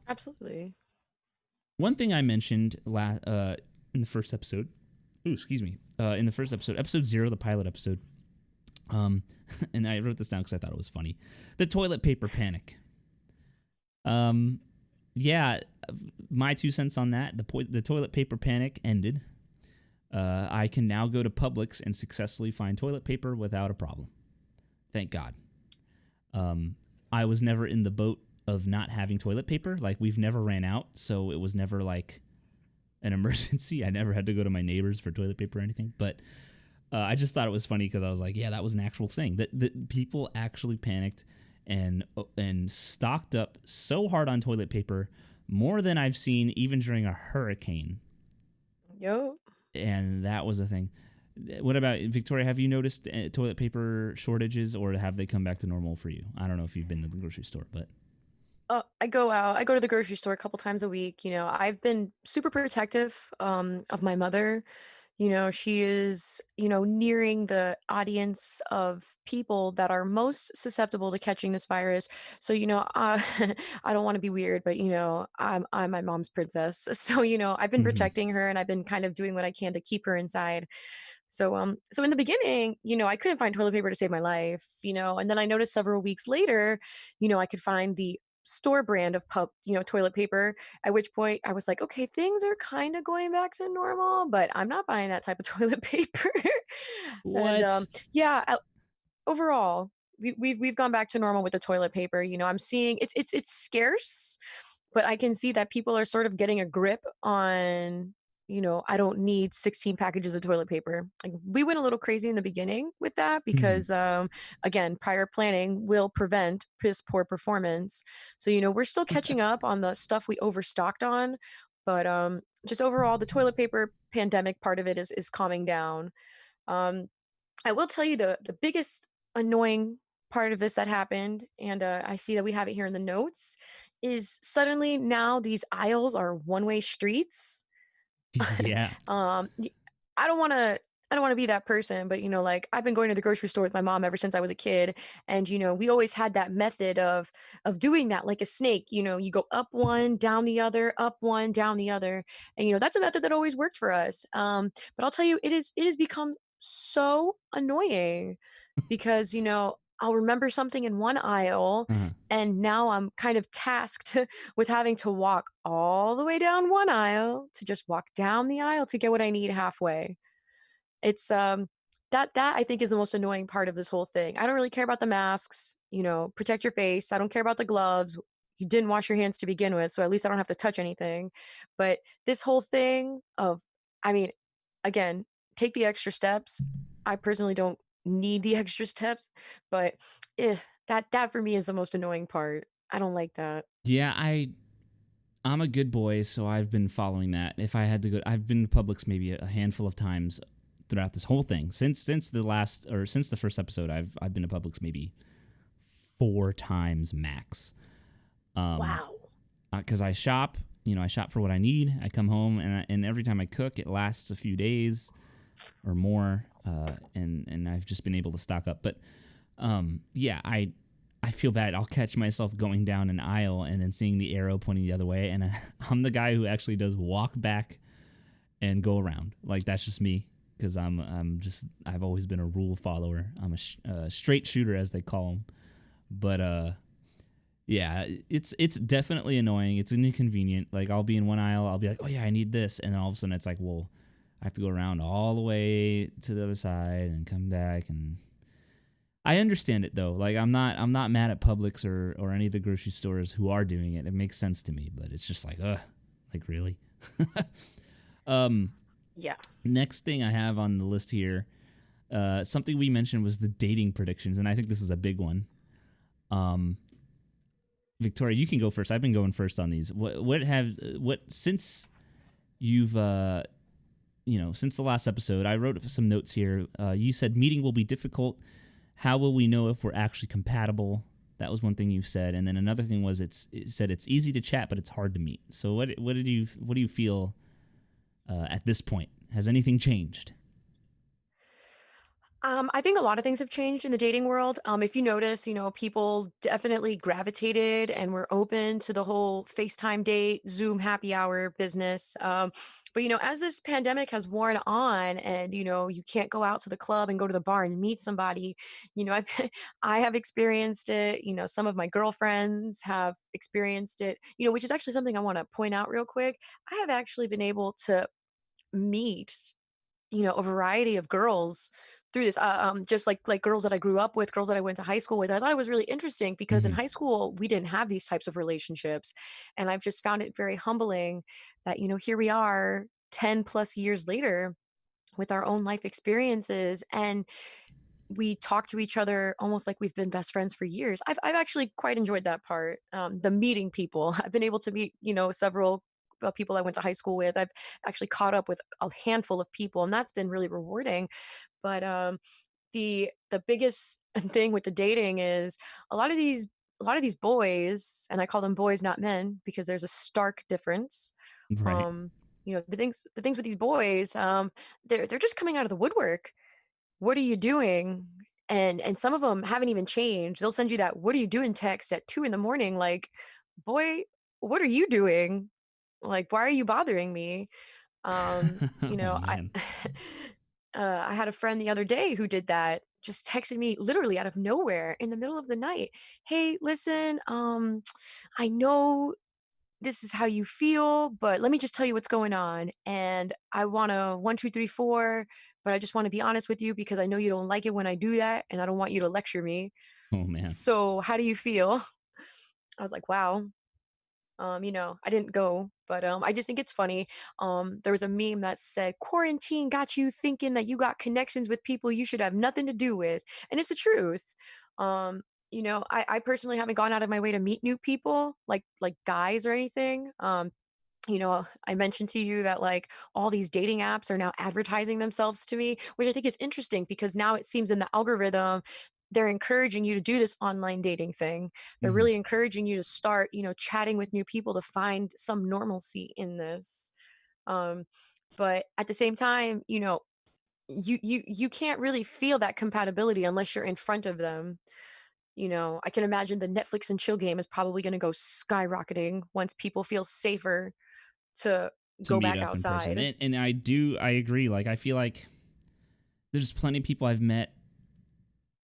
Absolutely. One thing I mentioned in the first episode, in the first episode, episode 0, the pilot episode, and I wrote this down because I thought it was funny. The toilet paper panic. yeah, my 2 cents on that. The toilet paper panic ended. I can now go to Publix and successfully find toilet paper without a problem. Thank God. I was never in the boat of not having toilet paper. Like, we've never ran out, so it was never like an emergency. I never had to go to my neighbors for toilet paper or anything. But I just thought it was funny because I was like, yeah, that was an actual thing. That people actually panicked and stocked up so hard on toilet paper, more than I've seen even during a hurricane. Yo. And that was a thing. What about Victoria? Have you noticed toilet paper shortages, or have they come back to normal for you? I don't know if you've been to the grocery store, but I go out. I go to the grocery store a couple times a week. You know, I've been super protective of my mother. You know, she is, nearing the audience of people that are most susceptible to catching this virus. So, I don't want to be weird, but I'm my mom's princess. So, I've been protecting her, and I've been kind of doing what I can to keep her inside. So in the beginning, I couldn't find toilet paper to save my life, and then I noticed several weeks later, I could find the store brand of toilet paper, at which point I was like, okay, things are kind of going back to normal, but I'm not buying that type of toilet paper. And what? yeah, overall, we've gone back to normal with the toilet paper. I'm seeing it's scarce, but I can see that people are sort of getting a grip on, I don't need 16 packages of toilet paper. Like, we went a little crazy in the beginning with that because, again, prior planning will prevent piss poor performance. So, we're still catching up on the stuff we overstocked on, but just overall, the toilet paper pandemic part of it is calming down. Um, I will tell you the biggest annoying part of this that happened, and I see that we have it here in the notes, is suddenly now these aisles are one-way streets. Yeah. I don't want to be that person, but like, I've been going to the grocery store with my mom ever since I was a kid, and we always had that method of doing that like a snake. You go up one, down the other, up one, down the other, and that's a method that always worked for us. But I'll tell you, it has become so annoying because I'll remember something in one aisle, and now I'm kind of tasked with having to walk all the way down one aisle to just walk down the aisle to get what I need halfway. It's that I think is the most annoying part of this whole thing. I don't really care about the masks, protect your face. I don't care about the gloves. You didn't wash your hands to begin with, so at least I don't have to touch anything. But this whole thing of, I mean, again, take the extra steps. I personally don't need the extra steps, but that for me is the most annoying part. I don't like that. Yeah, I'm a good boy, so I've been following that. If I had to go, I've been to Publix maybe a handful of times throughout this whole thing. Since the first episode, I've been to Publix maybe 4 times max. Wow. Because I shop, I shop for what I need. I come home, and every time I cook, it lasts a few days or more, and I've just been able to stock up. But yeah, I feel bad. I'll catch myself going down an aisle and then seeing the arrow pointing the other way, and I'm the guy who actually does walk back and go around. Like, that's just me, because I've always been a rule follower. I'm a straight shooter, as they call them. But yeah, it's definitely annoying. It's inconvenient. Like, I'll be in one aisle, I'll be like, oh yeah, I need this, and then all of a sudden it's like, well, I have to go around all the way to the other side and come back. And I understand it though. Like, I'm not mad at Publix or any of the grocery stores who are doing it. It makes sense to me, but it's just like, like, really? Yeah. Next thing I have on the list here, something we mentioned was the dating predictions, and I think this is a big one. Victoria, you can go first. I've been going first on these. Since you've since the last episode, I wrote some notes here. You said meeting will be difficult. How will we know if we're actually compatible? That was one thing you said, and then another thing was it said it's easy to chat, but it's hard to meet. So what do you feel at this point? Has anything changed? I think a lot of things have changed in the dating world. If you notice, people definitely gravitated and were open to the whole FaceTime date, Zoom happy hour business. But as this pandemic has worn on, and you can't go out to the club and go to the bar and meet somebody, I've I have experienced it. Some of my girlfriends have experienced it. Which is actually something I want to point out real quick. I have actually been able to meet a variety of girls through this, just like girls that I grew up with, girls that I went to high school with. I thought it was really interesting because in Hmm. high school we didn't have these types of relationships, and I've just found it very humbling that here we are 10 plus years later with our own life experiences, and we talk to each other almost like we've been best friends for years. I've actually quite enjoyed that part. The meeting people. I've been able to meet, several people I went to high school with. I've actually caught up with a handful of people, and that's been really rewarding. But the biggest thing with the dating is a lot of these a lot of these boys, and I call them boys, not men, because there's a stark difference. Right. Um, the things with these boys, they're just coming out of the woodwork. What are you doing? And some of them haven't even changed. They'll send you that "what are you doing" text at 2 in the morning, like, boy, what are you doing? Like, why are you bothering me? Oh I man. I had a friend the other day who did that, just texted me literally out of nowhere in the middle of the night. Hey, listen, I know this is how you feel, but let me just tell you what's going on. And I want to 1, 2, 3, 4, but I just want to be honest with you because I know you don't like it when I do that, and I don't want you to lecture me. Oh man. So how do you feel? I was like, wow. I didn't go, but I just think it's funny. There was a meme that said, "Quarantine got you thinking that you got connections with people you should have nothing to do with," and it's the truth. I personally haven't gone out of my way to meet new people, like guys or anything. I mentioned to you that like all these dating apps are now advertising themselves to me, which I think is interesting because now it seems in the algorithm they're encouraging you to do this online dating thing. They're Hmm. really encouraging you to start, chatting with new people to find some normalcy in this. Um, but at the same time, you can't really feel that compatibility unless you're in front of them. I can imagine the Netflix and chill game is probably going to go skyrocketing once people feel safer to To go meet back up in person, outside. and I agree. Like I feel like there's plenty of people I've met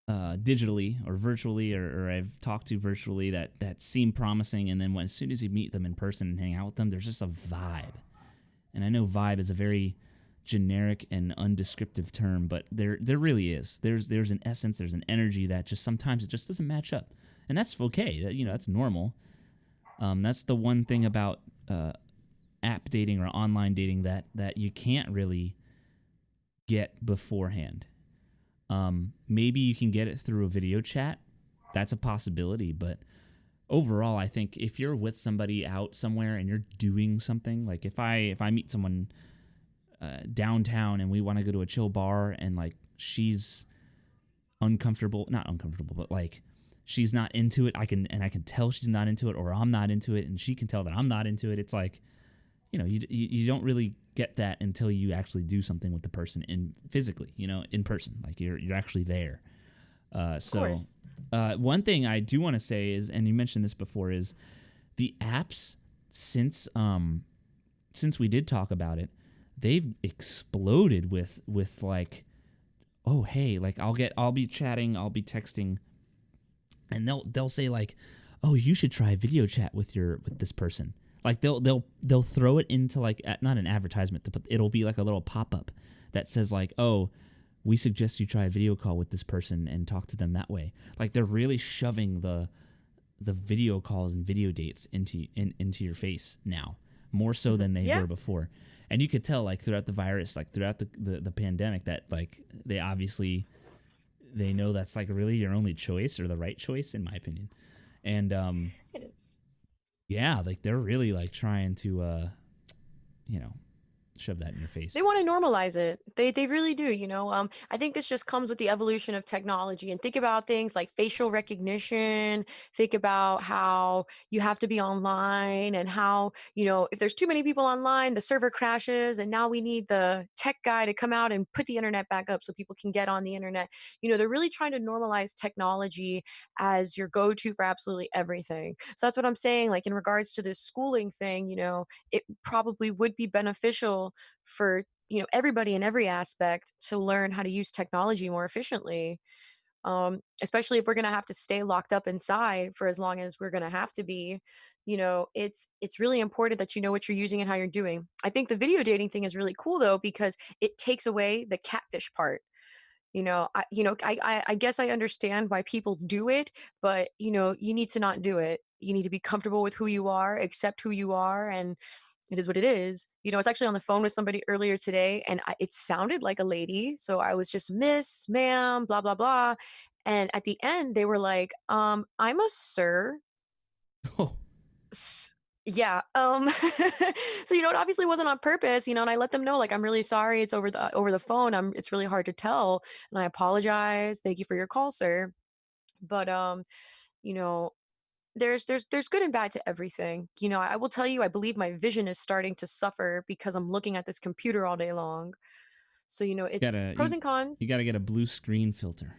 digitally or virtually, or I've talked to virtually that seem promising, and then as soon as you meet them in person and hang out with them, there's just a vibe. And I know vibe is a very generic and undescriptive term, but there really is. There's an essence, there's an energy that just sometimes it just doesn't match up, and that's okay. That's normal. That's the one thing about app dating or online dating that you can't really get beforehand. Maybe you can get it through a video chat. That's a possibility, but overall, I think if you're with somebody out somewhere and you're doing something, like if I meet someone downtown and we want to go to a chill bar and like she's not uncomfortable, but like she's not into it, I can tell she's not into it, or I'm not into it, and she can tell that I'm not into it. It's like, you don't really get that until you actually do something with the person physically, in person, like you're actually there. So one thing I do want to say is, and you mentioned this before, is the apps since we did talk about it, they've exploded with like, oh hey, like I'll be chatting, I'll be texting, and they'll say like, oh, you should try video chat with this person. Like they'll throw it into like not an advertisement, but it'll be like a little pop-up that says like, oh, we suggest you try a video call with this person and talk to them that way. Like they're really shoving the video calls and video dates into your face now, more so than they were before. And you could tell like throughout the virus, like throughout the pandemic, that like they know that's like really your only choice, or the right choice, in my opinion. And It is. yeah, like they're really like trying to shove that in your face. They want to normalize it. They really do, you know. I think this just comes with the evolution of technology. And think about things like facial recognition. Think about how you have to be online and how, you know, if there's too many people online, the server crashes, and now we need the tech guy to come out and put the internet back up so people can get on the internet. You know, they're really trying to normalize technology as your go-to for absolutely everything. So that's what I'm saying. Like in regards to this schooling thing, you know, it probably would be beneficial for, you know, everybody in every aspect to learn how to use technology more efficiently, especially if we're going to have to stay locked up inside for as long as we're going to have to be. You know, it's really important that you know what you're using and how you're doing. I think the video dating thing is really cool though, because it takes away the catfish part. I guess I understand why people do it, but you know, you need to not do it. You need to be comfortable with who you are, accept who you are, and it is what it is. You know, I was actually on the phone with somebody earlier today, and it sounded like a lady. So I was just miss, ma'am, blah, blah, blah. And at the end, they were like, I'm a sir. Oh, Yeah. So, you know, it obviously wasn't on purpose, you know, and I let them know, like, I'm really sorry. It's over the phone. It's really hard to tell. And I apologize. Thank you for your call, sir. But, you know, there's good and bad to everything. You know, I will tell you, I believe my vision is starting to suffer because I'm looking at this computer all day long. So, you know, it's pros and cons. You gotta get a blue screen filter.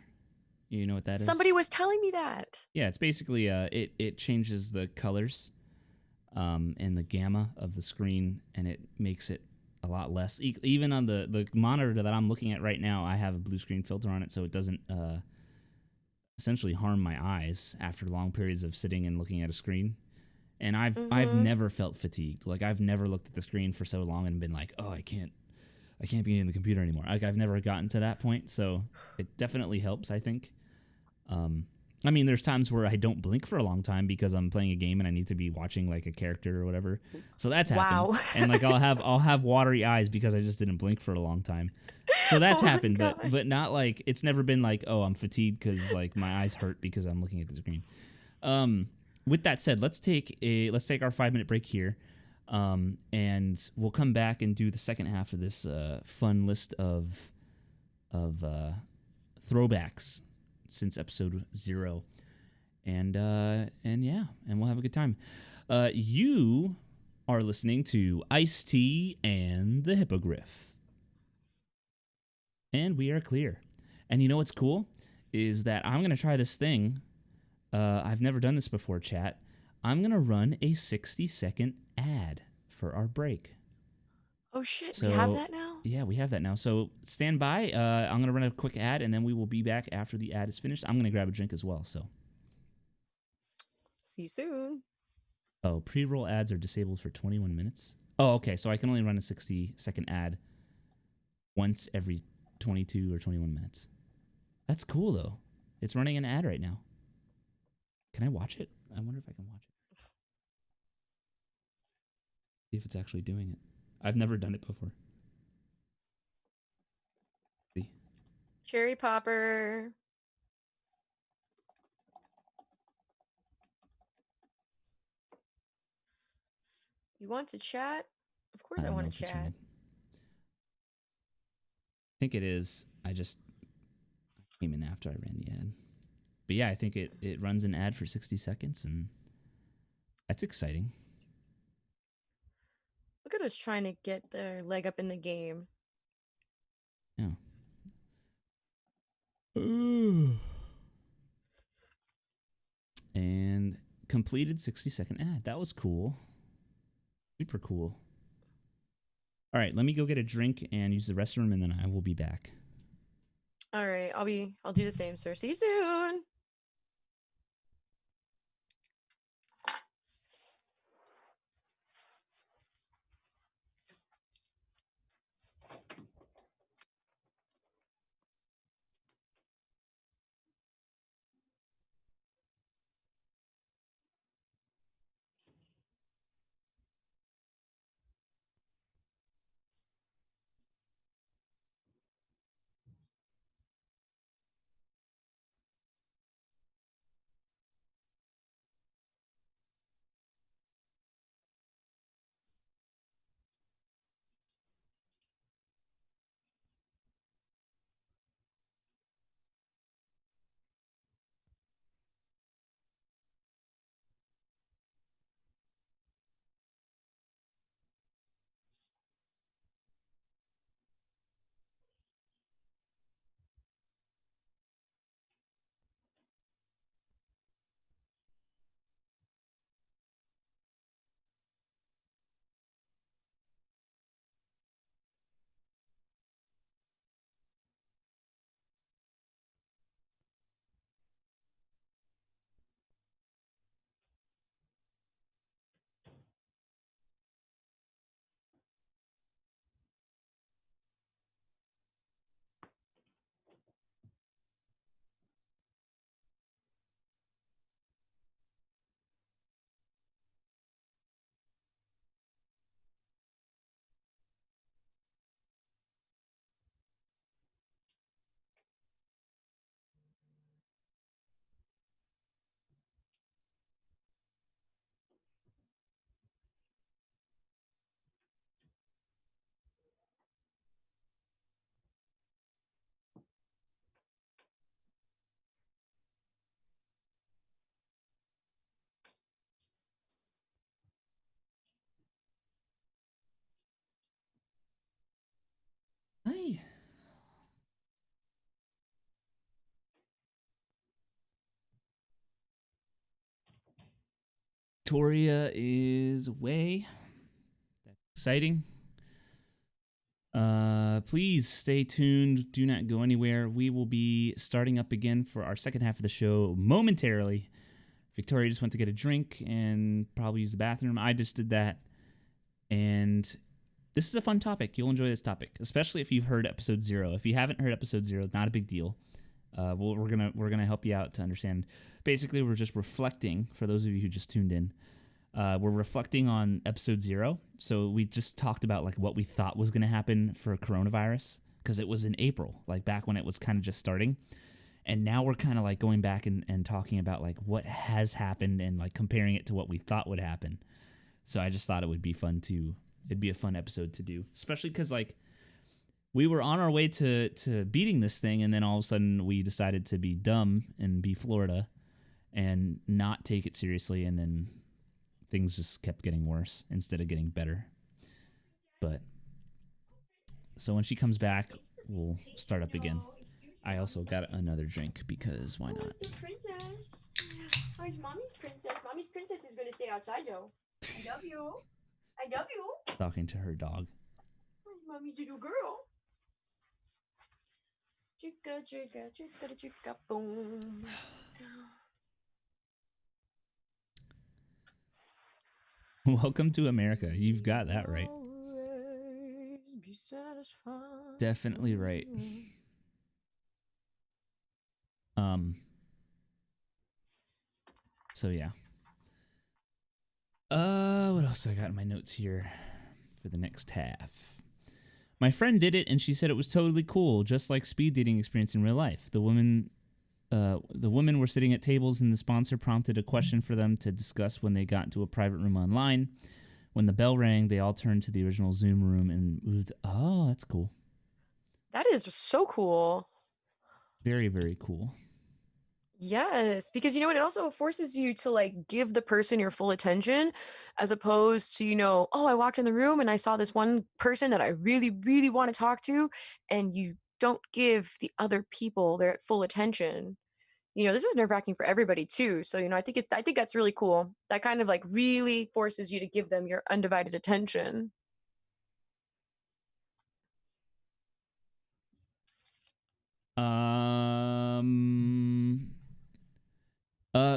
You know what that is? Somebody was telling me that. Yeah, it's basically it changes the colors and the gamma of the screen, and it makes it a lot less. Even on the monitor that I'm looking at right now, I have a blue screen filter on it, so it doesn't essentially harm my eyes after long periods of sitting and looking at a screen. And I've never felt fatigued. Like I've never looked at the screen for so long and been like, oh, I can't be in the computer anymore. Like I've never gotten to that point, so it definitely helps, I think. I mean, there's times where I don't blink for a long time because I'm playing a game and I need to be watching like a character or whatever. So that's happened. Wow. And like I'll have watery eyes because I just didn't blink for a long time. So that's Oh my happened, God. but not like it's never been like, oh, I'm fatigued because like my eyes hurt because I'm looking at the screen. With that said, let's take our 5-minute break here. And we'll come back and do the second half of this fun list of throwbacks since episode 0, and yeah, and we'll have a good time. You are listening to IceT and the Hippogriff, and we are clear. And you know what's cool is that I'm gonna try this thing. I've never done this before, chat. I'm gonna run a 60-second ad for our break. Oh shit, we have that now? Yeah, we have that now. So stand by. I'm going to run a quick ad, and then we will be back after the ad is finished. I'm going to grab a drink as well, so. See you soon. Oh, pre-roll ads are disabled for 21 minutes? Oh, okay, so I can only run a 60-second ad once every 22 or 21 minutes. That's cool, though. It's running an ad right now. Can I watch it? I wonder if I can watch it. See if it's actually doing it. I've never done it before. See. Cherry popper. You want to chat? Of course I don't want know to if it's chat. running. I think it is. I just came in after I ran the ad. But yeah, I think it runs an ad for 60 seconds, and that's exciting. Look at us trying to get their leg up in the game. Yeah. And completed 60-second ad. That was cool. Super cool. All right, let me go get a drink and use the restroom, and then I will be back. All right, I'll do the same, sir. See you soon. Hi. Victoria is away. That's exciting. Please stay tuned. Do not go anywhere. We will be starting up again for our second half of the show momentarily. Victoria just went to get a drink and probably use the bathroom. I just did that. And this is a fun topic. You'll enjoy this topic, especially if you've heard episode 0. If you haven't heard episode 0, not a big deal. We're gonna help you out to understand. Basically, we're just reflecting. For those of you who just tuned in, we're reflecting on episode 0. So we just talked about like what we thought was gonna happen for coronavirus because it was in April, like back when it was kind of just starting. And now we're kind of like going back and talking about like what has happened and like comparing it to what we thought would happen. So I just thought it would be fun it'd be a fun episode to do, especially because like we were on our way to beating this thing, and then all of a sudden we decided to be dumb and be Florida and not take it seriously, and then things just kept getting worse instead of getting better. But so when she comes back, we'll start up again. I also got another drink because why not? Where's the princess? Where's mommy's princess? Mommy's princess is gonna stay outside though. I love you. I love you. Talking to her dog. Where's mommy's little girl? Chicka, chicka, chicka, chicka, boom. Welcome to America. You've got that right. Always be satisfied. Definitely right. So yeah. What else do I got in my notes here for the next half? My friend did it and she said it was totally cool, just like speed dating experience in real life. The women were sitting at tables and the sponsor prompted a question for them to discuss when they got into a private room online. When the bell rang, they all turned to the original Zoom room and moved. Oh, that's cool. That is so cool. Very, very cool. Yes, because you know what? It also forces you to like give the person your full attention as opposed to, oh, I walked in the room and I saw this one person that I really, really want to talk to, and you don't give the other people their full attention. This is nerve-wracking for everybody too. So, I think that's really cool. That kind of like really forces you to give them your undivided attention.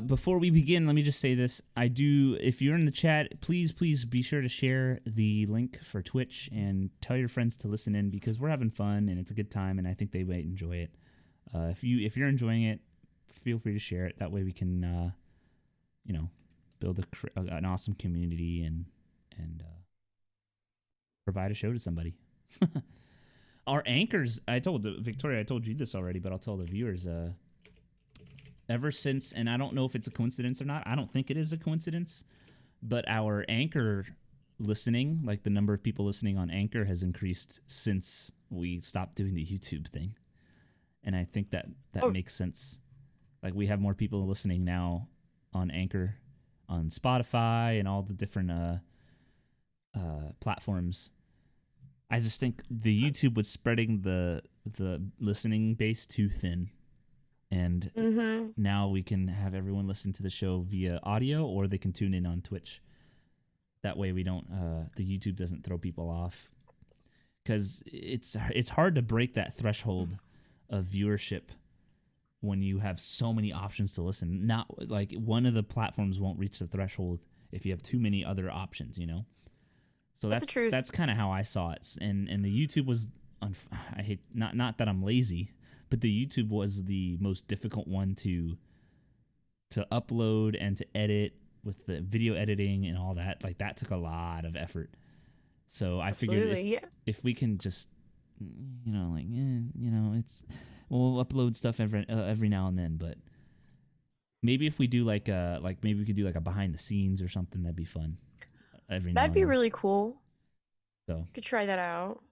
Before we begin, let me just say this. If you're in the chat, please be sure to share the link for Twitch and tell your friends to listen in because we're having fun and it's a good time and I think they might enjoy it. If you're enjoying it, feel free to share it. That way we can, build an awesome community and provide a show to somebody. Our anchors, I told Victoria, I told you this already, but I'll tell the viewers, ever since, and I don't know if it's a coincidence or not, I don't think it is a coincidence, but our Anchor listening, like the number of people listening on Anchor has increased since we stopped doing the YouTube thing. And I think that makes sense. Like we have more people listening now on Anchor, on Spotify, and all the different platforms. I just think the YouTube was spreading the listening base too thin. And now we can have everyone listen to the show via audio, or they can tune in on Twitch. That way we don't, the YouTube doesn't throw people off. Because it's hard to break that threshold of viewership when you have so many options to listen. Not like one of the platforms won't reach the threshold if you have too many other options, So that's the truth. That's kind of how I saw it. And the YouTube was, I hate, not that I'm lazy, but the YouTube was the most difficult one to upload and to edit with the video editing and all that. Like that took a lot of effort. So I figured if we can just, we'll upload stuff every now and then. But maybe if we do maybe we could do like a behind the scenes or something, that'd be fun. That'd be really cool. So could try that out.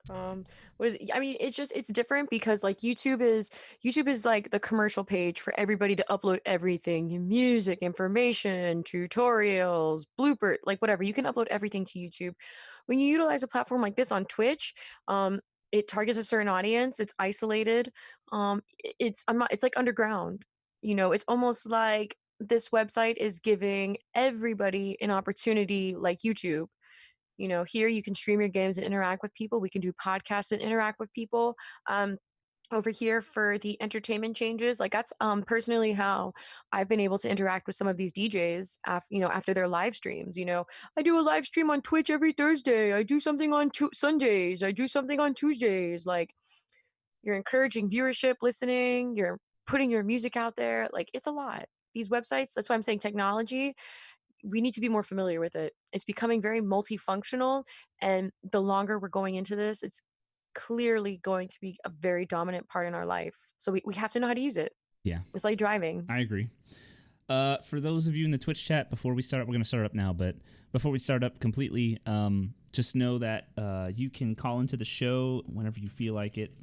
What is it? I mean, it's different because like YouTube is like the commercial page for everybody to upload everything, your music, information, tutorials, blooper, like whatever. You can upload everything to YouTube. When you utilize a platform like this on Twitch, it targets a certain audience. It's isolated. It's like underground. It's almost like this website is giving everybody an opportunity like YouTube. Here you can stream your games and interact with people. We can do podcasts and interact with people. Over here for the entertainment changes, like that's personally how I've been able to interact with some of these DJs after their live streams. I do a live stream on Twitch every Thursday. I do something on Sundays. I do something on Tuesdays. Like, you're encouraging viewership, listening, you're putting your music out there. Like, it's a lot. These websites, that's why I'm saying technology, we need to be more familiar with it. It's becoming very multifunctional, and the longer we're going into this, it's clearly going to be a very dominant part in our life. So we have to know how to use it. Yeah. It's like driving. I agree. For those of you in the Twitch chat, before we start up, we're going to start up now, but before we start up completely, just know that you can call into the show whenever you feel like it,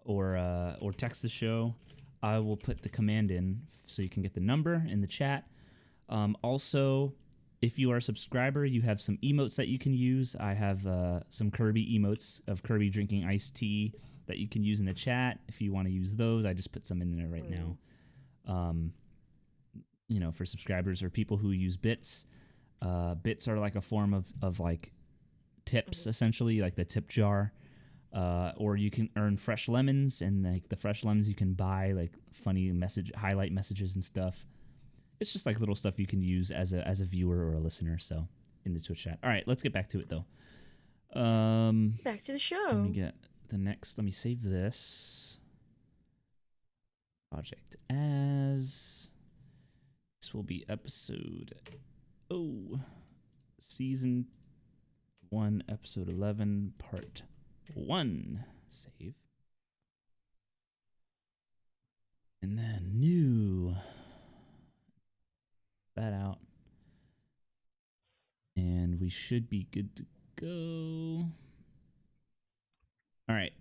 or text the show. I will put the command in so you can get the number in the chat. Also, if you are a subscriber, you have some emotes that you can use. I have some Kirby emotes of Kirby drinking iced tea that you can use in the chat. If you want to use those, I just put some in there right now. For subscribers or people who use bits. Bits are like a form of like tips, essentially, like the tip jar. Or you can earn fresh lemons, and like the fresh lemons you can buy like funny highlight messages and stuff. It's just like little stuff you can use as a viewer or a listener. So in the Twitch chat. All right, let's get back to it though. Back to the show. Let me get the next. Let me save this project as. This will be season 1, episode 11, part 1. Save. And then new. That out. And we should be good to go. All right,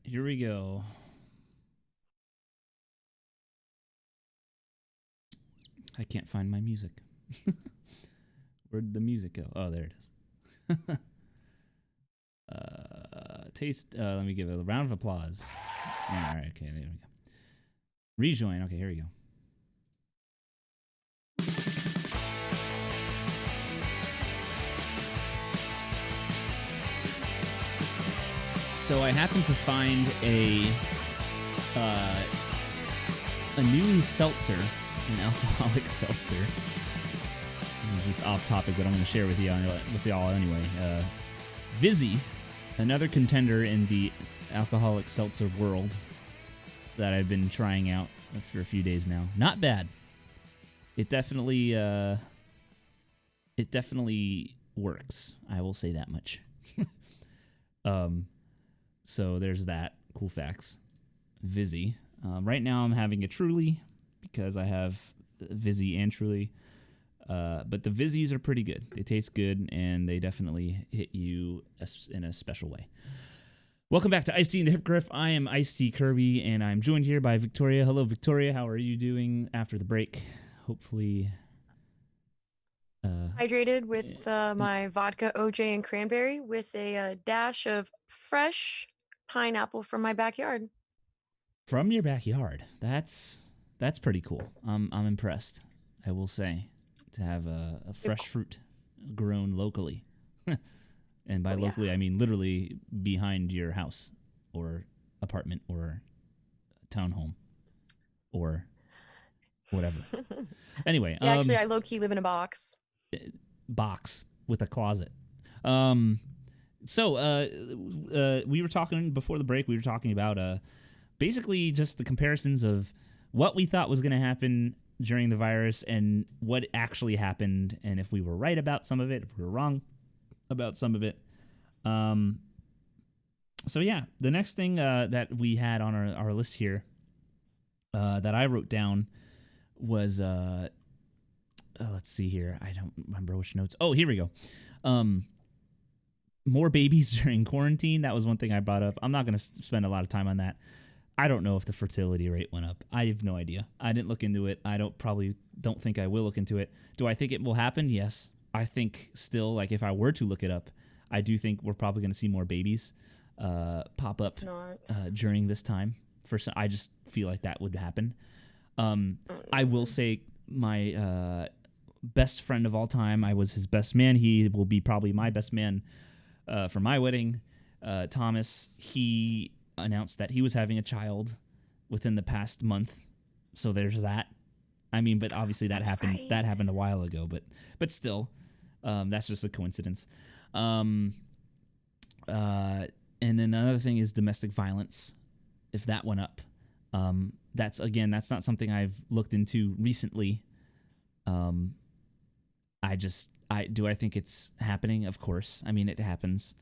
here we go. I can't find my music. Where'd the music go? Oh, there it is. Let me give it a round of applause. All right, okay, there we go. Rejoin. Okay, here we go. So I happened to find a new seltzer, an alcoholic seltzer. This is just off topic, but I'm going to share with y'all anyway. Vizzy, another contender in the alcoholic seltzer world that I've been trying out for a few days now. Not bad. It definitely works. I will say that much. So there's that. Cool facts. Vizzy. Right now I'm having a Truly because I have Vizzy and Truly. But the Vizzies are pretty good. They taste good, and they definitely hit you in a special way. Welcome back to IceT and the Hippogriff. I am IceT Kirby, and I'm joined here by Victoria. Hello, Victoria. How are you doing after the break? Hopefully... hydrated with my vodka, OJ, and cranberry with a dash of fresh pineapple from my backyard. From your backyard. That's pretty cool. I'm impressed, I will say, to have a fresh fruit grown locally. And by locally, I mean literally behind your house or apartment or townhome or whatever. Anyway. Yeah, actually, I low-key live in a box. Box with a closet. So we were talking before the break. We were talking about basically just the comparisons of what we thought was going to happen during the virus and what actually happened, and if we were right about some of it, if we were wrong about some of it. So yeah, the next thing that we had on our list here that I wrote down was let's see here. I don't remember which notes. Oh, here we go. more babies during quarantine. That was one thing I brought up. I'm not going to spend a lot of time on that. I don't know if the fertility rate went up. I have no idea. I didn't look into it. I don't think I will look into it. Do I think it will happen? Yes. I think still, like, if I were to look it up, I do think we're probably going to see more babies pop up during this time. I just feel like that would happen. I will say my best friend of all time, I was his best man. He will be probably my best man for my wedding. Thomas, he announced that he was having a child within the past month. So there's that. I mean, but obviously that happened. Right. That happened a while ago. But still, that's just a coincidence. And then another thing is domestic violence. If that went up, that's not something I've looked into recently. Do I think it's happening? Of course. I mean, it happens.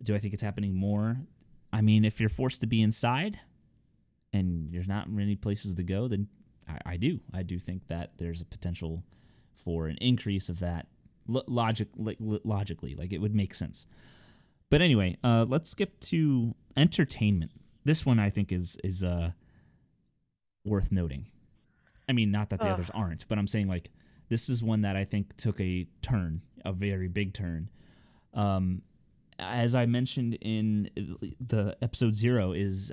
Do I think it's happening more? I mean, if you're forced to be inside and there's not many places to go, then I do think that there's a potential for an increase of that logically, like it would make sense. But anyway, let's skip to entertainment. This one I think is worth noting. I mean, not that the others aren't, but I'm saying, like, this is one that I think took a very big turn. As I mentioned in the episode 0, is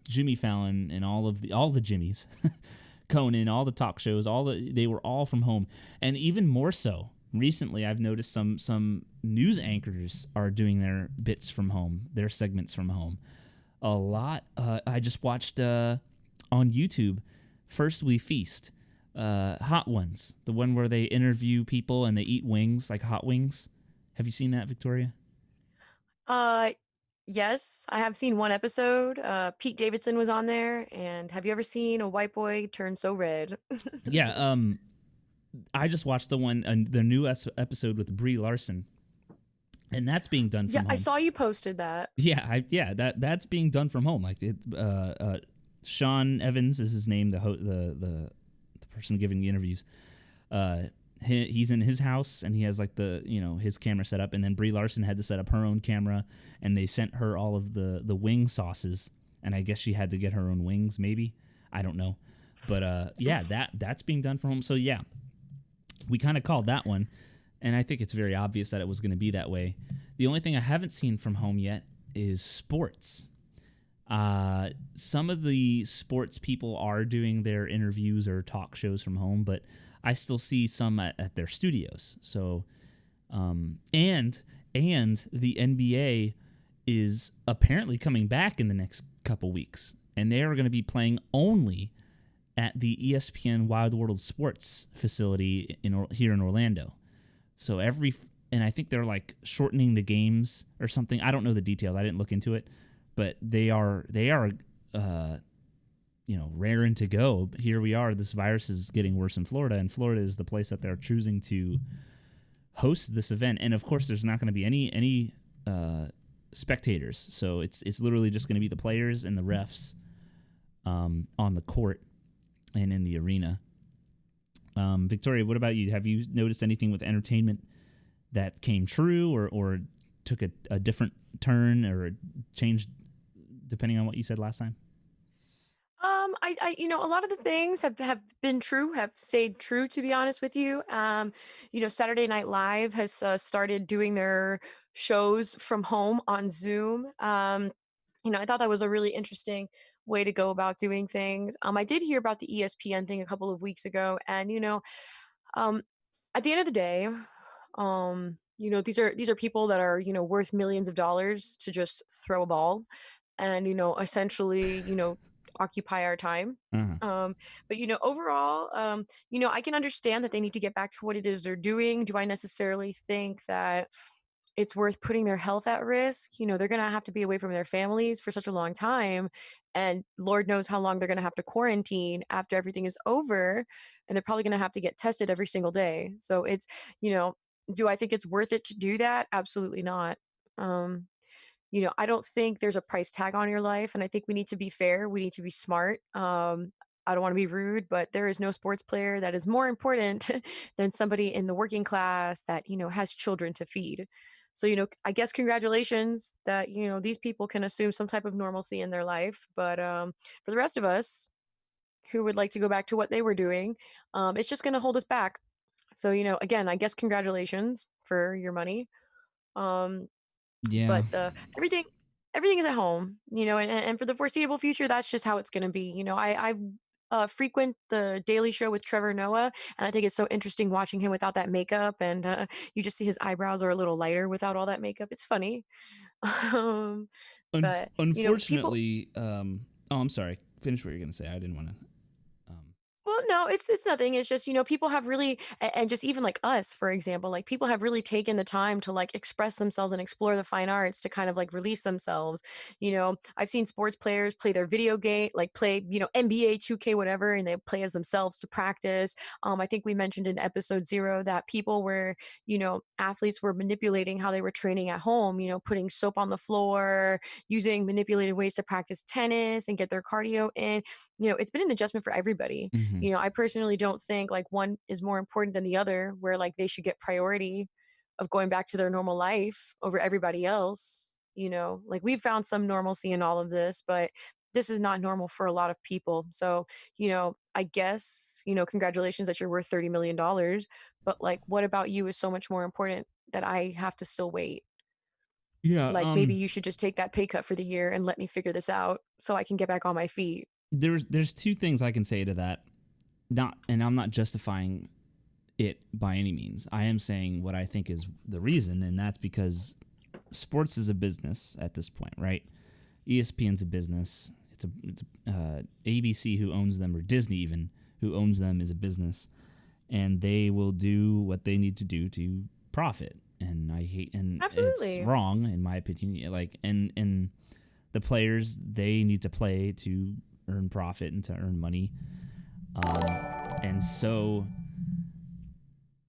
Jimmy Fallon and all the Jimmys, Conan, all the talk shows, they were all from home, and even more so recently, I've noticed some news anchors are doing their bits from home, their segments from home. A lot. I just watched on YouTube, First We Feast, Hot Ones, the one where they interview people and they eat wings, like hot wings. Have you seen that, Victoria? Yes, I have seen one episode. Pete Davidson was on there, and have you ever seen a white boy turn so red? Yeah, I just watched the new episode with Brie Larson, and that's being done from home. I saw you posted that. That's being done from home. Like Sean Evans is his name, the person giving the interviews. He's in his house and he has like his camera set up, and then Brie Larson had to set up her own camera, and they sent her all of the wing sauces, and I guess she had to get her own wings, maybe, I don't know, but that's being done from home. So yeah, we kind of called that one, and I think it's very obvious that it was going to be that way. The only thing I haven't seen from home yet is sports. Some of the sports people are doing their interviews or talk shows from home, but I still see some at their studios. So, and the NBA is apparently coming back in the next couple weeks, and they are going to be playing only at the ESPN Wild World Sports facility here in Orlando. So and I think they're like shortening the games or something. I don't know the details. I didn't look into it, but they are raring to go. Here we are. This virus is getting worse in Florida, and Florida is the place that they're choosing to host this event. And of course, there's not going to be any spectators. So it's literally just going to be the players and the refs on the court and in the arena. Victoria, what about you? Have you noticed anything with entertainment that came true or took a different turn or changed depending on what you said last time? A lot of the things have been true, have stayed true, to be honest with you. Saturday Night Live has started doing their shows from home on Zoom. I thought that was a really interesting way to go about doing things. I did hear about the ESPN thing a couple of weeks ago, and at the end of the day, these are people that are worth millions of dollars to just throw a ball, and essentially occupy our time. But overall, I can understand that they need to get back to what it is they're doing. Do I necessarily think that it's worth putting their health at risk? They're gonna have to be away from their families for such a long time, and Lord knows how long they're gonna have to quarantine after everything is over, and they're probably gonna have to get tested every single day. So it's do I think it's worth it to do that? Absolutely not. I don't think there's a price tag on your life, and I think we need to be fair. We need to be smart. I don't want to be rude, but there is no sports player that is more important than somebody in the working class that has children to feed. So, I guess congratulations that, these people can assume some type of normalcy in their life. But for the rest of us who would like to go back to what they were doing, it's just going to hold us back. So, again, I guess congratulations for your money. Yeah. But everything is at home, and for the foreseeable future, that's just how it's going to be. I frequent the Daily Show with Trevor Noah, and I think it's so interesting watching him without that makeup, and you just see his eyebrows are a little lighter without all that makeup. It's funny. um, but people. Unfortunately, oh, I'm sorry. Finish what you're gonna say. I didn't want to. Well, no, it's nothing. It's just, people have really, and just even like us, for example, like people have really taken the time to like express themselves and explore the fine arts to kind of like release themselves. I've seen sports players play their video game, like play, NBA 2K, whatever, and they play as themselves to practice. I think we mentioned in episode 0 that people were, athletes were manipulating how they were training at home, putting soap on the floor, using manipulated ways to practice tennis and get their cardio in. It's been an adjustment for everybody. Mhm. I personally don't think like one is more important than the other, where like they should get priority of going back to their normal life over everybody else. Like we've found some normalcy in all of this, but this is not normal for a lot of people. So, I guess, congratulations that you're worth $30 million. But like, what about you is so much more important that I have to still wait? Yeah. Like maybe you should just take that pay cut for the year and let me figure this out so I can get back on my feet. There's two things I can say to that. And I'm not justifying it by any means. I am saying what I think is the reason, and that's because sports is a business at this point, right? ESPN's a business. It's ABC who owns them, or Disney even who owns them, is a business, and they will do what they need to do to profit. And I hate, and Absolutely. it's wrong in my opinion. Like, and the players, they need to play to earn profit and to earn money. And so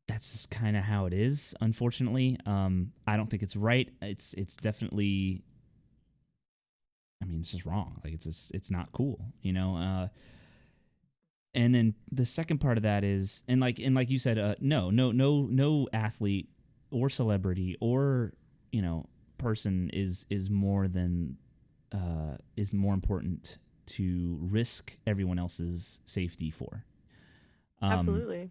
that's just kind of how it is, unfortunately. I don't think it's right. It's definitely, I mean, it's just wrong. Like, it's not cool, and then the second part of that is, and like you said, no athlete or celebrity or, person is more important to risk everyone else's safety for. Absolutely.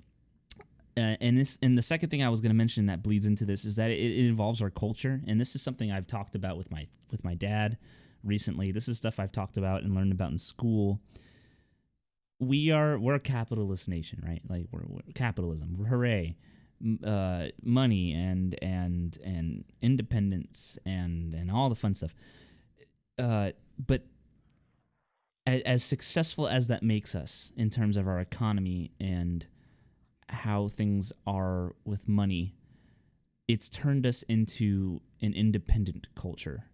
And the second thing I was going to mention that bleeds into this is that it involves our culture, and this is something I've talked about with my dad recently. This is stuff I've talked about and learned about in school. We're a capitalist nation, right? Like we're capitalism, hooray, money and independence and all the fun stuff. But as successful as that makes us in terms of our economy and how things are with money, it's turned us into an independent culture.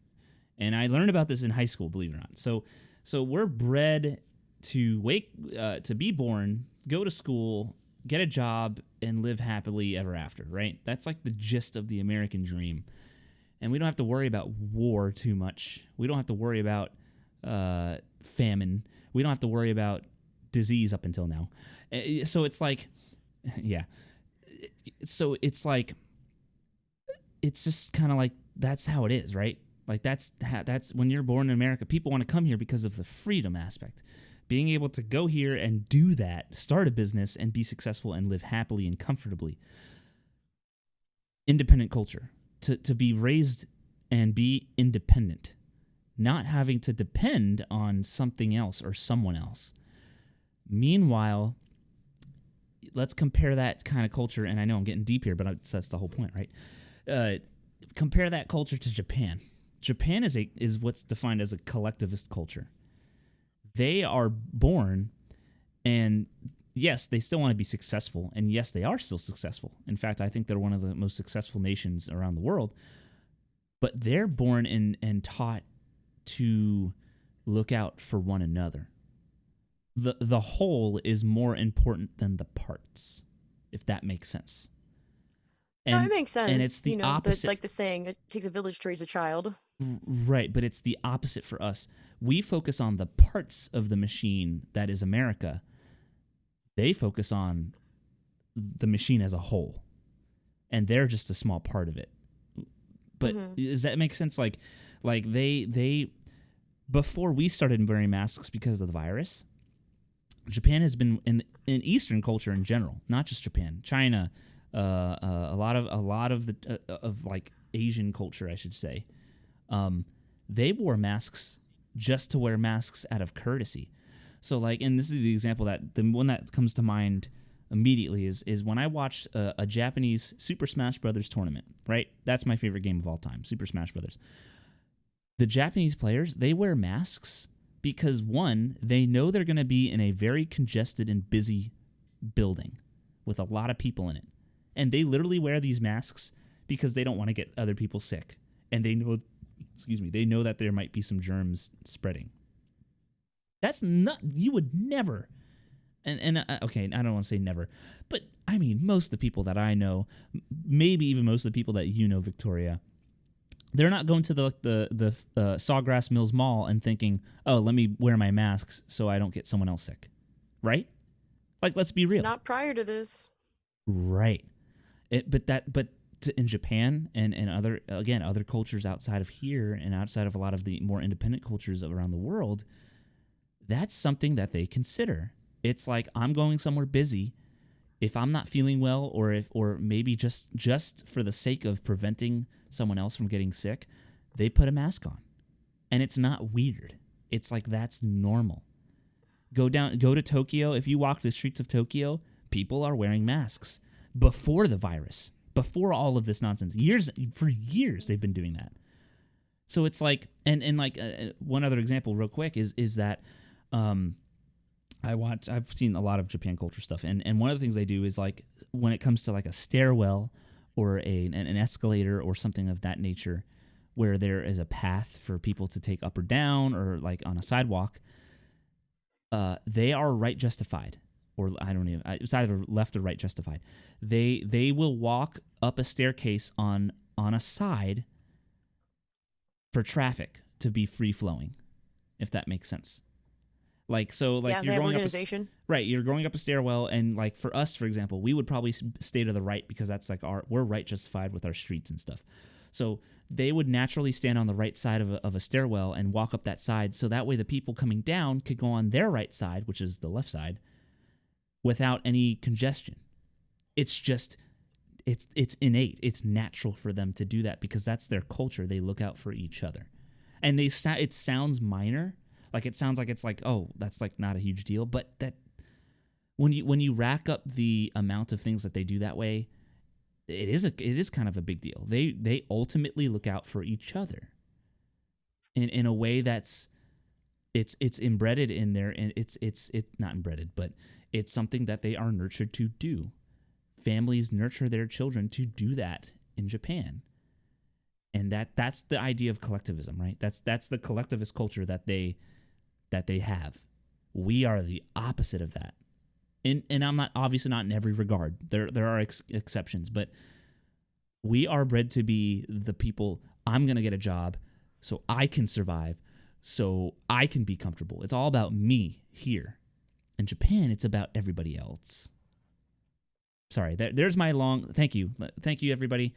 And I learned about this in high school, believe it or not. So we're bred to to be born, go to school, get a job, and live happily ever after, right? That's like the gist of the American dream. And we don't have to worry about war too much. We don't have to worry about famine. We don't have to worry about disease up until now. So it's like, yeah. So it's like, it's just kind of like, that's how it is, right? Like that's when you're born in America, people want to come here because of the freedom aspect. Being able to go here and do that, start a business and be successful and live happily and comfortably. Independent culture. To be raised and be independent. Not having to depend on something else or someone else. Meanwhile, let's compare that kind of culture, and I know I'm getting deep here, but that's the whole point, right? Compare that culture to Japan. Japan is what's defined as a collectivist culture. They are born, and yes, they still want to be successful, and yes, they are still successful. In fact, I think they're one of the most successful nations around the world, but they're born and taught to look out for one another. The whole is more important than the parts, if that makes sense. No, it makes sense. And it's the opposite. Like the saying, it takes a village to raise a child. Right, but it's the opposite for us. We focus on the parts of the machine that is America. They focus on the machine as a whole, and they're just a small part of it. But does that make sense? Like they before we started wearing masks because of the virus, Japan has been in Eastern culture in general, not just Japan, China, a lot of the of like Asian culture, I should say. They wore masks just to wear masks out of courtesy. So like, and this is the example that the one that comes to mind immediately is when I watched a Japanese Super Smash Brothers tournament, right? That's my favorite game of all time, Super Smash Brothers. The Japanese players, they wear masks because, one, they know they're going to be in a very congested and busy building with a lot of people in it. And they literally wear these masks because they don't want to get other people sick. And they know, they know that there might be some germs spreading. That's not, you would never, okay, I don't want to say never, but I mean, most of the people that I know, maybe even most of the people that you know, Victoria, they're not going to the Sawgrass Mills Mall and thinking, oh, let me wear my masks so I don't get someone else sick, right? Like, let's be real. Not prior to this. Right. In Japan and other cultures outside of here and outside of a lot of the more independent cultures around the world, that's something that they consider. It's like, I'm going somewhere busy. If I'm not feeling well, or maybe just for the sake of preventing someone else from getting sick, they put a mask on. And it's not weird. It's like, that's normal. Go to Tokyo. If you walk the streets of Tokyo, people are wearing masks before the virus, before all of this nonsense. For years they've been doing that. So it's like, and like one other example real quick is that I've seen a lot of Japan culture stuff, and one of the things they do is, like, when it comes to like a stairwell or an escalator or something of that nature, where there is a path for people to take up or down, or like on a sidewalk, they are right justified, or I don't know, it's either left or right justified. They will walk up a staircase on a side for traffic to be free flowing, if that makes sense. Like, so, like, yeah, you're going organization. you're going up a stairwell, and like for us, for example, we would probably stay to the right because that's like we're right justified with our streets and stuff. So they would naturally stand on the right side of a stairwell and walk up that side, so that way the people coming down could go on their right side, which is the left side, without any congestion. It's just, it's innate. It's natural for them to do that because that's their culture. They look out for each other, and it sounds minor. Like, it sounds like it's like, oh, that's like not a huge deal, but that when you rack up the amount of things that they do that way, it is kind of a big deal. They ultimately look out for each other in a way that's it's embedded in there, and it's not embedded, but it's something that they are nurtured to do. Families nurture their children to do that in Japan. And that's the idea of collectivism, right? That's the collectivist culture that they have. We are the opposite of that. And I'm not, obviously not in every regard. There are exceptions, but we are bred to be the people, I'm going to get a job so I can survive, so I can be comfortable. It's all about me here. In Japan, it's about everybody else. Sorry, there's my long, thank you. Thank you, everybody.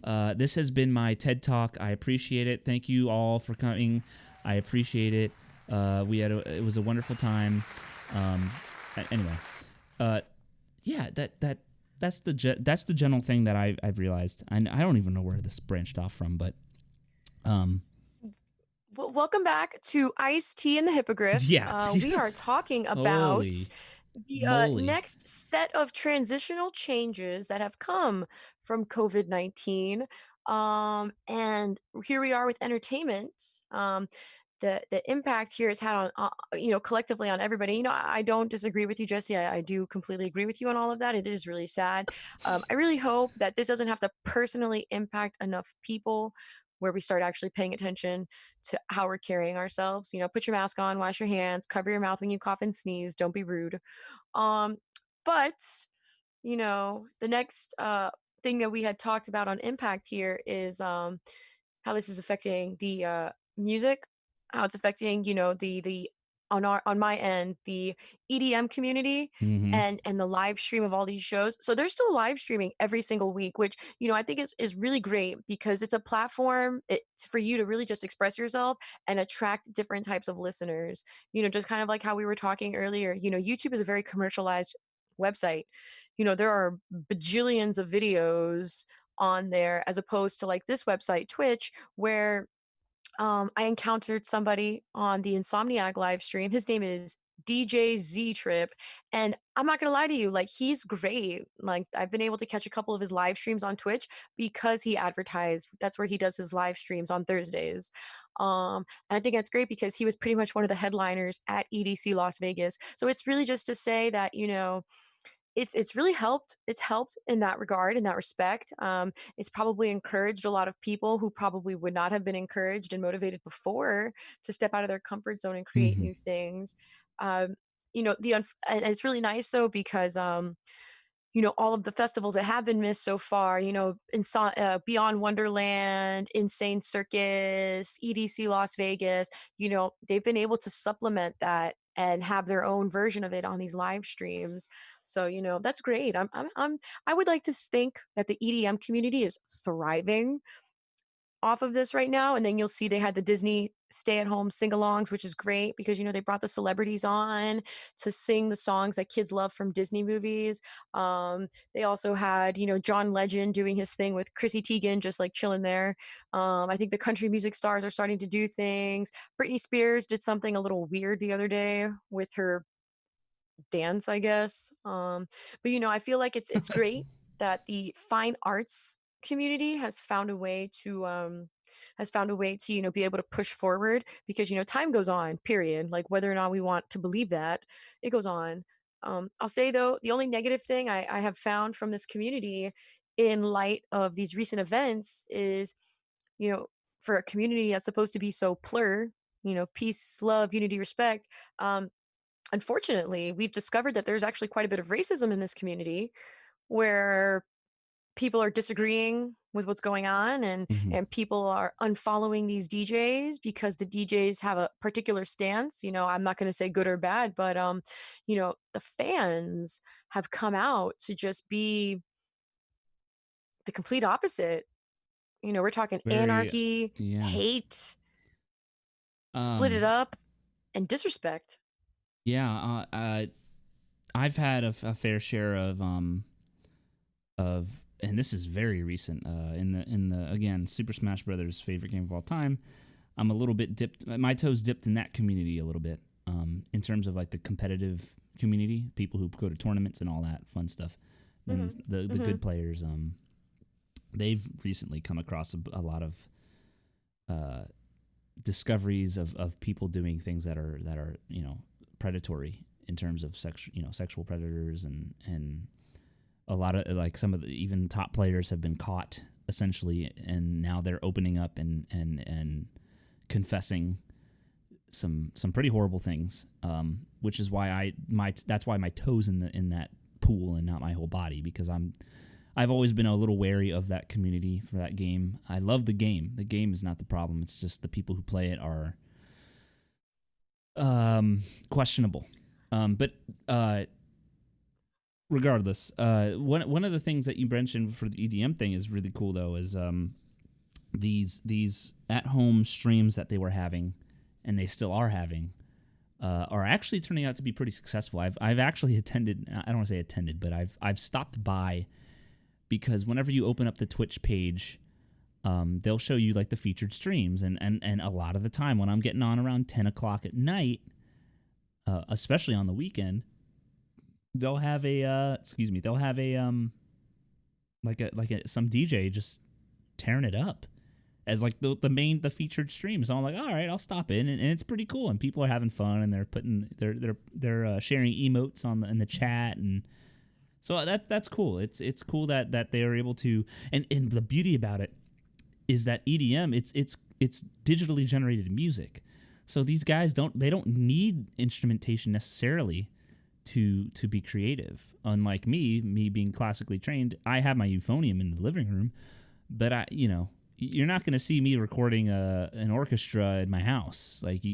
This has been my TED Talk. I appreciate it. Thank you all for coming. I appreciate it. It was a wonderful time. Anyway, yeah, that's the general thing that I've realized. And I don't even know where this branched off from, but Well, welcome back to IceT and the Hippogriff. Yeah. We are talking about Holy the moly. next set of transitional changes that have come from COVID-19. And here we are with entertainment. The impact here has had on, collectively on everybody. I don't disagree with you, Jesse. I do completely agree with you on all of that. It is really sad. I really hope that this doesn't have to personally impact enough people where we start actually paying attention to how we're carrying ourselves. Put your mask on, wash your hands, cover your mouth when you cough and sneeze. Don't be rude. But the next thing that we had talked about on impact here is how this is affecting the music, how it's affecting, the on my end, the EDM community Mm-hmm. and the live stream of all these shows. So they're still live streaming every single week, which, you know, I think is really great because it's a platform for you to really just express yourself and attract different types of listeners. You know, just kind of like how we were talking earlier, you know, YouTube is a very commercialized website. You know, there are bajillions of videos on there as opposed to like this website, Twitch, where I encountered somebody on the Insomniac live stream. His name is DJ Z Trip. And I'm not gonna lie to you, like he's great. Like I've been able to catch a couple of his live streams on Twitch because he advertised. That's where he does his live streams on Thursdays. And I think that's great because he was pretty much one of the headliners at EDC Las Vegas. So it's really just to say that, you know, it's really helped. It's helped in that regard, in that respect. It's probably encouraged a lot of people who probably would not have been encouraged and motivated before to step out of their comfort zone and create Mm-hmm. new things. Um, you know, and it's really nice though because you know, all of the festivals that have been missed so far, you know, Beyond Wonderland, Insane Circus, EDC Las Vegas, you know, they've been able to supplement that and have their own version of it on these live streams. So, you know, that's great. I would like to think that the EDM community is thriving off of this right now. And then you'll see they had the Disney stay-at-home sing-alongs, which is great because, you know, they brought the celebrities on to sing the songs that kids love from Disney movies. They also had, you know, John Legend doing his thing with Chrissy Teigen, just like chilling there. I think the country music stars are starting to do things. Britney Spears did something a little weird the other day with her dance, I guess. But you know, I feel like it's great that the fine arts community has found a way to you know be able to push forward because you know time goes on, period. Like whether or not we want to believe that, it goes on. I'll say though, the only negative thing I have found from this community in light of these recent events is, you know, for a community that's supposed to be so you know, peace, love, unity, respect. Unfortunately, we've discovered that there's actually quite a bit of racism in this community where people are disagreeing with what's going on Mm-hmm. and people are unfollowing these DJs because the DJs have a particular stance. You know, I'm not going to say good or bad, but you know, the fans have come out to just be the complete opposite. You know, we're talking Very, anarchy, yeah. hate, split it up, and disrespect. Yeah. I've had a fair share of, and this is very recent. In the again, Super Smash Brothers' favorite game of all time. I'm a little bit dipped. My toes dipped in that community a little bit. In terms of like the competitive community, people who go to tournaments and all that fun stuff. And the good players. They've recently come across a lot of discoveries of people doing things that are you know predatory in terms of sexual predators and a lot of like some of the even top players have been caught essentially, and now they're opening up and confessing some pretty horrible things, which is why that's why my toes in that pool and not my whole body, because I've always been a little wary of that community for that game. I love the game. The game is not the problem. It's just the people who play it are questionable. But regardless, one of the things that you mentioned for the EDM thing is really cool though, is these at-home streams that they were having, and they still are having, are actually turning out to be pretty successful. I've actually attended. I don't want to say attended, but I've stopped by, because whenever you open up the Twitch page, they'll show you like the featured streams, and a lot of the time when I'm getting on around 10 o'clock at night, especially on the weekend, they'll have some DJ just tearing it up as like the featured stream. So I'm like, all right, I'll stop in, and it's pretty cool, and people are having fun, and they're putting they're sharing emotes in the chat, and so that's cool. It's cool that they are able to, and the beauty about it is that EDM, it's digitally generated music. So these guys don't need instrumentation necessarily to be creative. Unlike me being classically trained, I have my euphonium in the living room, but you're not going to see me recording an orchestra in my house. Like,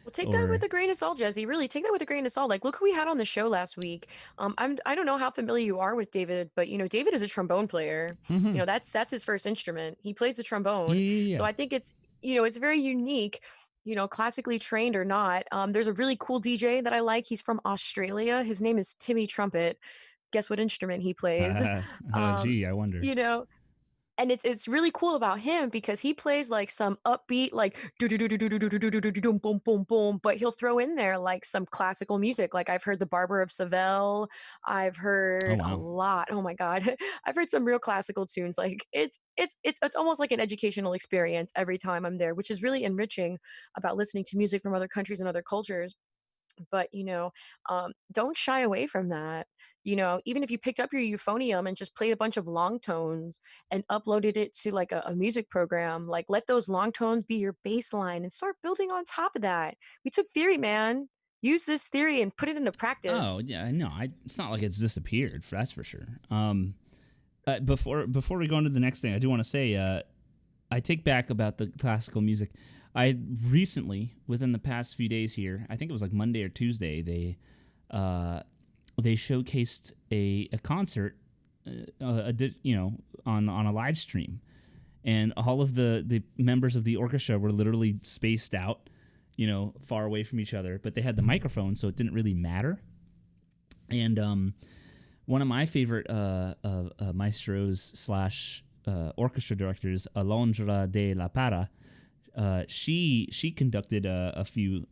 Well, take that with a grain of salt, Jesse. Really, take that with a grain of salt. Like, look who we had on the show last week. I don't know how familiar you are with David, but David is a trombone player. Mhm. That's his first instrument. He plays the trombone. Yeah. So I think it's it's very unique. Classically trained or not. There's a really cool DJ that I like. He's from Australia. His name is Timmy Trumpet. Guess what instrument he plays? Gee, I wonder. And it's really cool about him because he plays like some upbeat, like do do do do do do do do do do do boom boom boom, but he'll throw in there like some classical music. Like I've heard the Barber of Seville. I've heard a lot. Oh my god, I've heard some real classical tunes. Like it's almost like an educational experience every time I'm there, which is really enriching about listening to music from other countries and other cultures. But don't shy away from that. Even if you picked up your euphonium and just played a bunch of long tones and uploaded it to like a music program, like let those long tones be your baseline and start building on top of that. We took theory, man. Use this theory and put it into practice. Oh yeah, no, it's not like it's disappeared. That's for sure. Before we go into the next thing, I do want to say I take back about the classical music. I recently, within the past few days here, I think it was like Monday or Tuesday, they showcased a concert, on a live stream, and all of the members of the orchestra were literally spaced out, far away from each other, but they had the microphone, so it didn't really matter. And one of my favorite maestros / orchestra directors, Alondra de la Parra, she conducted a few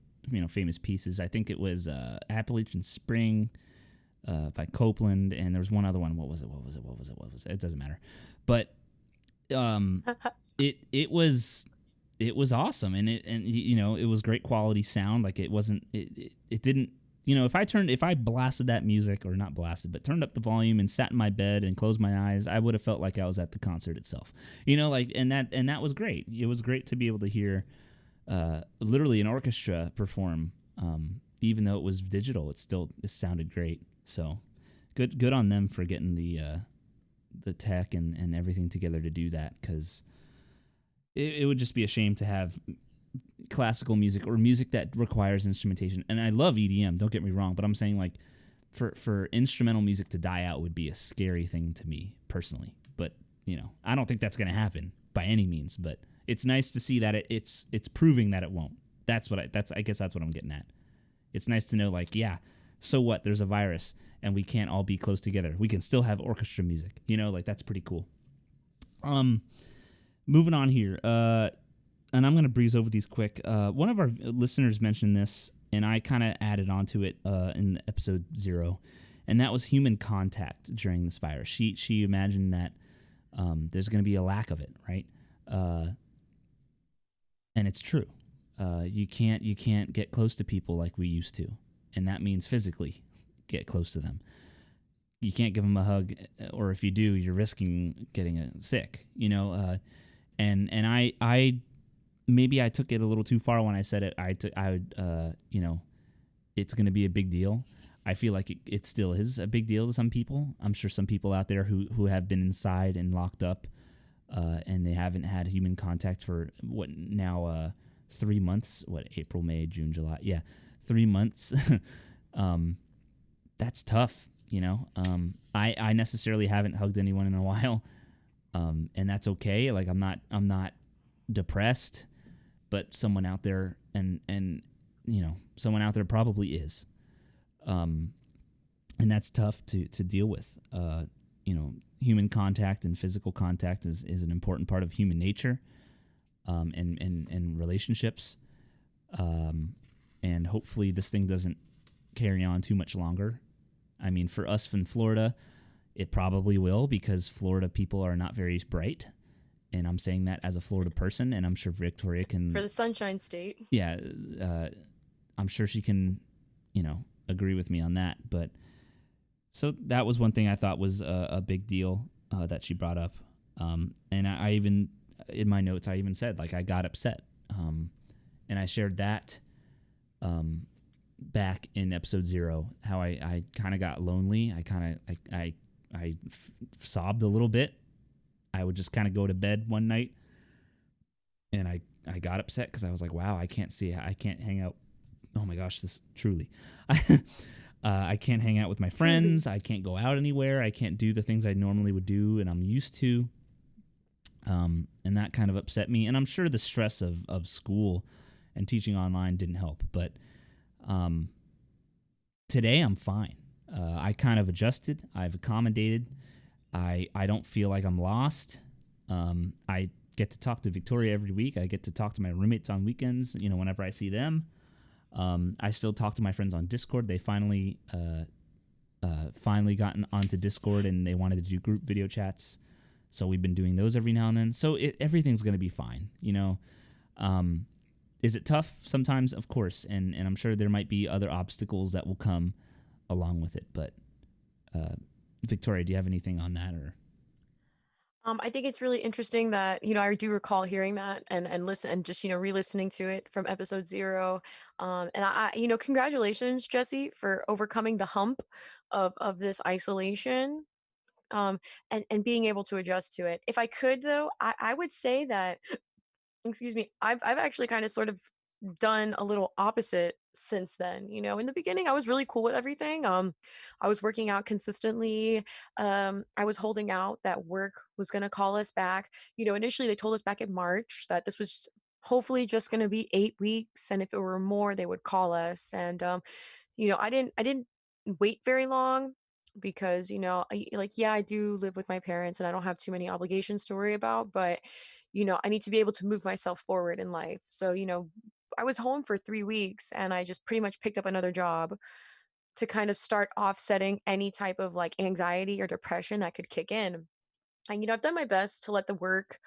famous pieces. I think it was Appalachian Spring by Copeland, and there was one other one. What was it? It doesn't matter. But it was awesome, and it was great quality sound. Like it didn't. If I blasted that music, or not blasted, but turned up the volume and sat in my bed and closed my eyes, I would have felt like I was at the concert itself. And that was great. It was great to be able to hear literally an orchestra perform. Even though it was digital, it sounded great. So good on them for getting the tech and everything together to do that, because it would just be a shame to have classical music or music that requires instrumentation. And I love EDM, don't get me wrong, but I'm saying like for instrumental music to die out would be a scary thing to me personally. But I don't think that's going to happen by any means, but it's nice to see that it's proving that it won't. I guess that's what I'm getting at. It's nice to know, like, yeah, so what, there's a virus and we can't all be close together, we can still have orchestra music, like that's pretty cool. Moving on here, and I'm going to breeze over these quick. One of our listeners mentioned this, and I kind of added onto it in episode 0, and that was human contact during this virus. She imagined that there's going to be a lack of it, right? And it's true. You can't get close to people like we used to, and that means physically get close to them. You can't give them a hug, or if you do, you're risking getting sick. And I maybe I took it a little too far when I said it. I would, it's going to be a big deal. I feel like it still is a big deal to some people. I'm sure some people out there who have been inside and locked up, and they haven't had human contact for 3 months. April, May, June, July. Yeah, 3 months. That's tough. I necessarily haven't hugged anyone in a while, and that's okay. Like I'm not depressed. But someone out there, and someone out there probably is, and that's tough to deal with. Human contact and physical contact is an important part of human nature, and relationships, and hopefully this thing doesn't carry on too much longer. I mean, for us in Florida, it probably will, because Florida people are not very bright. And I'm saying that as a Florida person, and I'm sure Victoria can... For the Sunshine State. Yeah, I'm sure she can, agree with me on that. But so that was one thing I thought was a big deal that she brought up. And I even, in my notes, I even said, like, I got upset. And I shared that back in episode 0, how I kind of got lonely. I sobbed a little bit. I would just kind of go to bed one night and I got upset because I was like, wow, I can't hang out. Oh my gosh, this truly. I can't hang out with my friends. I can't go out anywhere. I can't do the things I normally would do and I'm used to. And that kind of upset me. And I'm sure the stress of school and teaching online didn't help. But today I'm fine. I kind of adjusted. I've accommodated. I don't feel like I'm lost. I get to talk to Victoria every week. I get to talk to my roommates on weekends, whenever I see them. I still talk to my friends on Discord. They finally gotten onto Discord and they wanted to do group video chats. So we've been doing those every now and then. So everything's going to be fine, Is it tough? Sometimes, of course. And I'm sure there might be other obstacles that will come along with it. But Victoria, do you have anything on that? Or I think it's really interesting that, I do recall hearing that and listen and just, re-listening to it from episode 0. And congratulations, Jesse, for overcoming the hump of this isolation, and being able to adjust to it. If I could, though, I would say that, excuse me, I've actually kind of sort of done a little opposite since then. In the beginning I was really cool with everything. I was working out consistently. I was holding out that work was going to call us back. Initially they told us back in March that this was hopefully just going to be 8 weeks, and if it were more they would call us. And I didn't wait very long because I do live with my parents and I don't have too many obligations to worry about, but I need to be able to move myself forward in life. So I was home for 3 weeks and I just pretty much picked up another job to kind of start offsetting any type of like anxiety or depression that could kick in. And I've done my best to let the work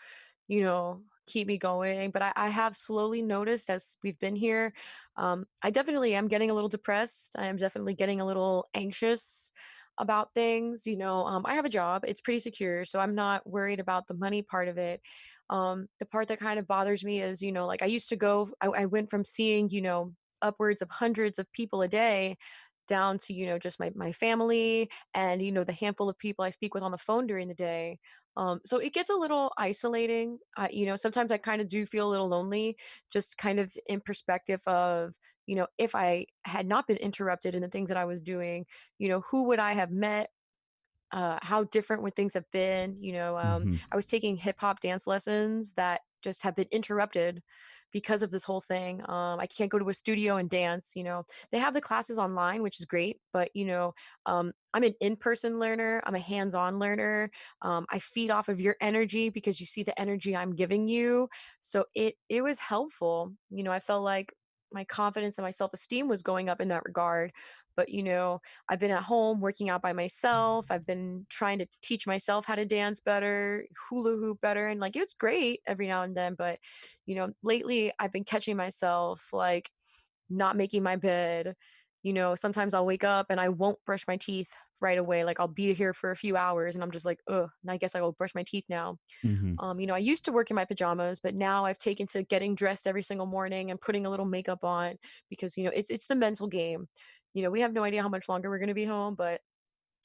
keep me going, but I have slowly noticed as we've been here, I definitely am getting a little depressed. I am definitely getting a little anxious about things. I have a job, it's pretty secure, so I'm not worried about the money part of it. The part that kind of bothers me is, like I used to go, I went from seeing, upwards of hundreds of people a day down to, just my family and, the handful of people I speak with on the phone during the day. So it gets a little isolating. Sometimes I kind of do feel a little lonely, just kind of in perspective of, if I had not been interrupted in the things that I was doing, who would I have met? How different would things have been? I was taking hip hop dance lessons that just have been interrupted because of this whole thing. I can't go to a studio and dance. They have the classes online, which is great, but I'm an in-person learner. I'm a hands-on learner. I feed off of your energy because you see the energy I'm giving you. So it was helpful. I felt like my confidence and my self-esteem was going up in that regard. But I've been at home working out by myself. I've been trying to teach myself how to dance better, hula hoop better, and like it's great every now and then. But lately I've been catching myself like not making my bed. Sometimes I'll wake up and I won't brush my teeth right away. Like I'll be here for a few hours and I'm just like, ugh, and I guess I will brush my teeth now. I used to work in my pajamas, but now I've taken to getting dressed every single morning and putting a little makeup on because, it's the mental game. We have no idea how much longer we're going to be home, but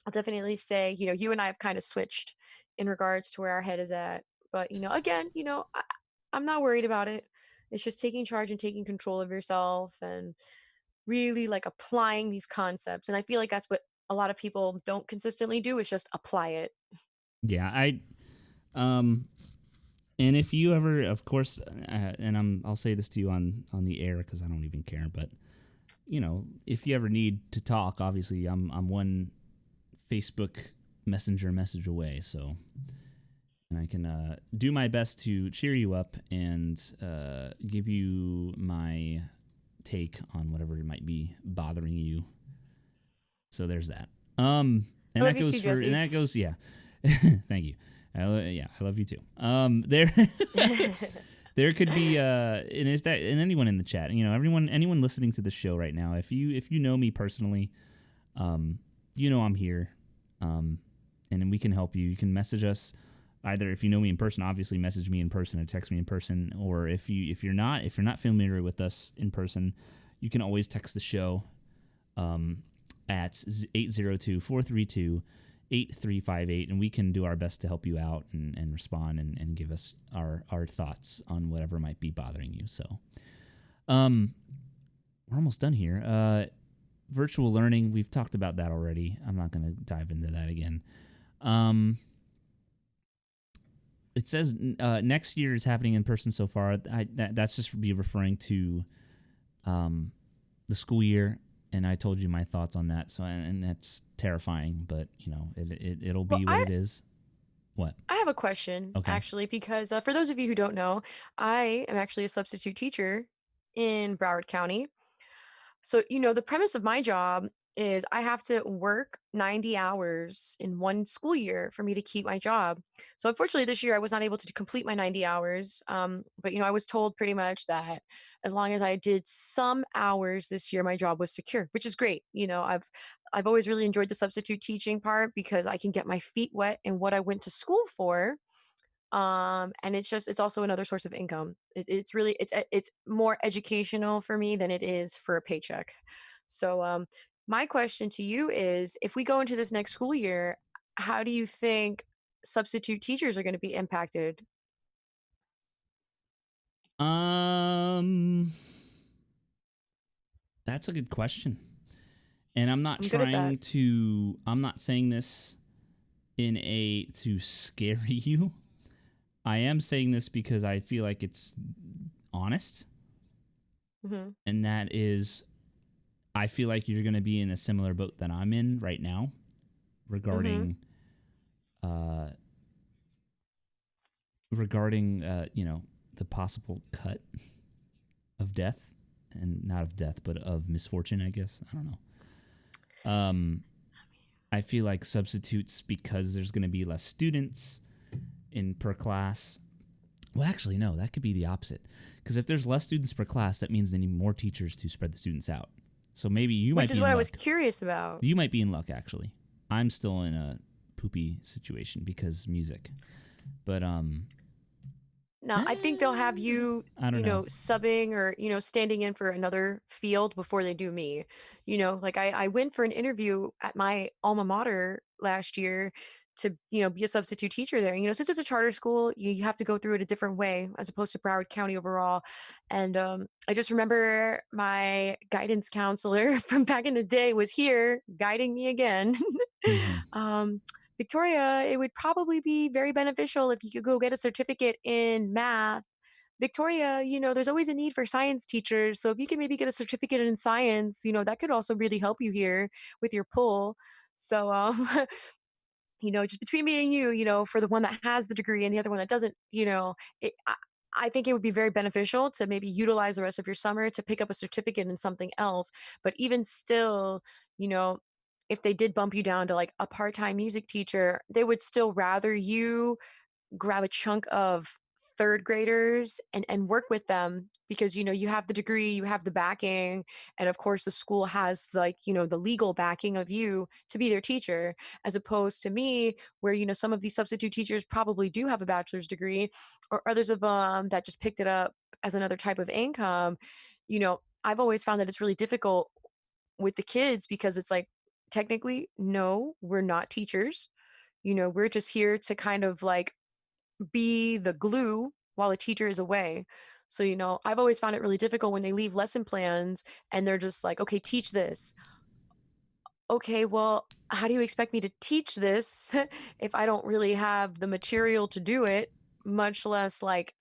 I'll definitely say, you and I have kind of switched in regards to where our head is at. But, again, I'm not worried about it. It's just taking charge and taking control of yourself and really like applying these concepts. And I feel like that's what a lot of people don't consistently do, is just apply it. yeah, and if you ever, of course, and I'll say this to you on the air because I don't even care, but if you ever need to talk, obviously I'm one Facebook Messenger message away, so, and I can do my best to cheer you up and give you my take on whatever might be bothering you. So there's that. And I love that you goes too, for, Jesse. and that goes, yeah. Thank you. I love you too. There could be and anyone in the chat, anyone listening to the show right now, if you know me personally, I'm here, and then we can help you. You can message us either if you know me in person, obviously message me in person or text me in person, or if you're not familiar with us in person, you can always text the show at 802-432 8358, and we can do our best to help you out and respond and give us our thoughts on whatever might be bothering you. So, we're almost done here. Virtual learning, we've talked about that already. I'm not going to dive into that again. It says next year is happening in person so far. That's just be referring to the school year, and I told you my thoughts on that. So, and that's terrifying, but you know, it'll be what it is. What? I have a question, actually, because for those of you who don't know, I am actually a substitute teacher in Broward County. So, you know, the premise of my job is I have to work 90 hours in one school year for me to keep my job. So unfortunately this year I was not able to complete my 90 hours. But, you know, I was told pretty much that as long as I did some hours this year, my job was secure, which is great. You know, I've always really enjoyed the substitute teaching part because I can get my feet wet in what I went to school for. And it's also another source of income. It's really it's more educational for me than it is for a paycheck. So my question to you is, if we go into this next school year, how do you think substitute teachers are going to be impacted? That's a good question. And I'm not I'm not saying this to scare you. I am saying this because I feel like it's honest. Mm-hmm. And that is, I feel like you're going to be in a similar boat that I'm in right now regarding, you know, the possible cut of death, and not of death, but of misfortune, I guess. I don't know. I feel like substitutes, because there's going to be less students in per class. Well, actually, no, that could be the opposite. Because if there's less students per class, that means they need more teachers to spread the students out. So maybe you might be in luck. Which is what I was curious about. You might be in luck, actually. I'm still in a poopy situation because music. But, no, I think they'll have you, you know, subbing or, you know, standing in for another field before they do me. You know, like I went for an interview at my alma mater last year to, you know, be a substitute teacher there. You know, since it's a charter school, you have to go through it a different way as opposed to Broward County overall. And I just remember my guidance counselor from back in the day was here guiding me again. Victoria, it would probably be very beneficial if you could go get a certificate in math. Victoria, you know, there's always a need for science teachers. So if you can maybe get a certificate in science, you know, that could also really help you here with your pull. So, you know, just between me and you know, for the one that has the degree and the other one that doesn't, you know, I think it would be very beneficial to maybe utilize the rest of your summer to pick up a certificate in something else. But even still, you know, if they did bump you down to like a part-time music teacher, they would still rather you grab a chunk of third graders and work with them because, you know, you have the degree, you have the backing, and of course the school has like, you know, the legal backing of you to be their teacher, as opposed to me where, you know, some of these substitute teachers probably do have a bachelor's degree, or others of them that just picked it up as another type of income. You know, I've always found that it's really difficult with the kids because it's like, technically, no, we're not teachers. You know, we're just here to kind of like be the glue while the teacher is away. So, you know, I've always found it really difficult when they leave lesson plans and they're just like, okay, teach this. Okay, well, how do you expect me to teach this if I don't really have the material to do it, much less like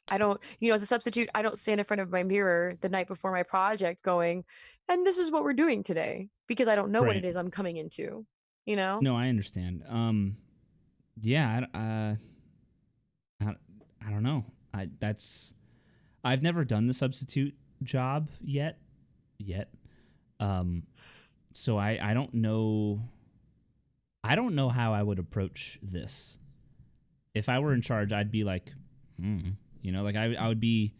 I don't, you know, as a substitute, I don't stand in front of my mirror the night before my project going, and this is what we're doing today, because I don't know what it is I'm coming into, you know? No, I understand. Yeah, I don't know. I've never done the substitute job yet. So I don't know. I don't know how I would approach this. If I were in charge, I'd be like, you know, like I would be,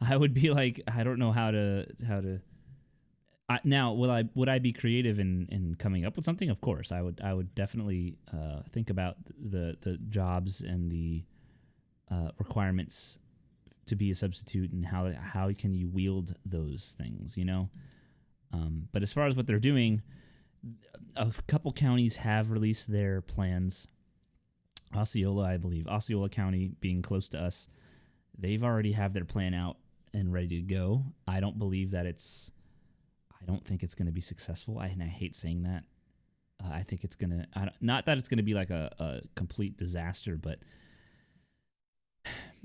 I would be like, I don't know how to. Now, would I be creative in coming up with something? Of course, I would definitely think about the jobs and the requirements to be a substitute and how can you wield those things, you know. But as far as what they're doing, a couple counties have released their plans. Osceola, I believe, Osceola County being close to us, they've already have their plan out and ready to go. I don't think it's going to be successful. And I hate saying that. I think it's going to, not that it's going to be like a complete disaster, but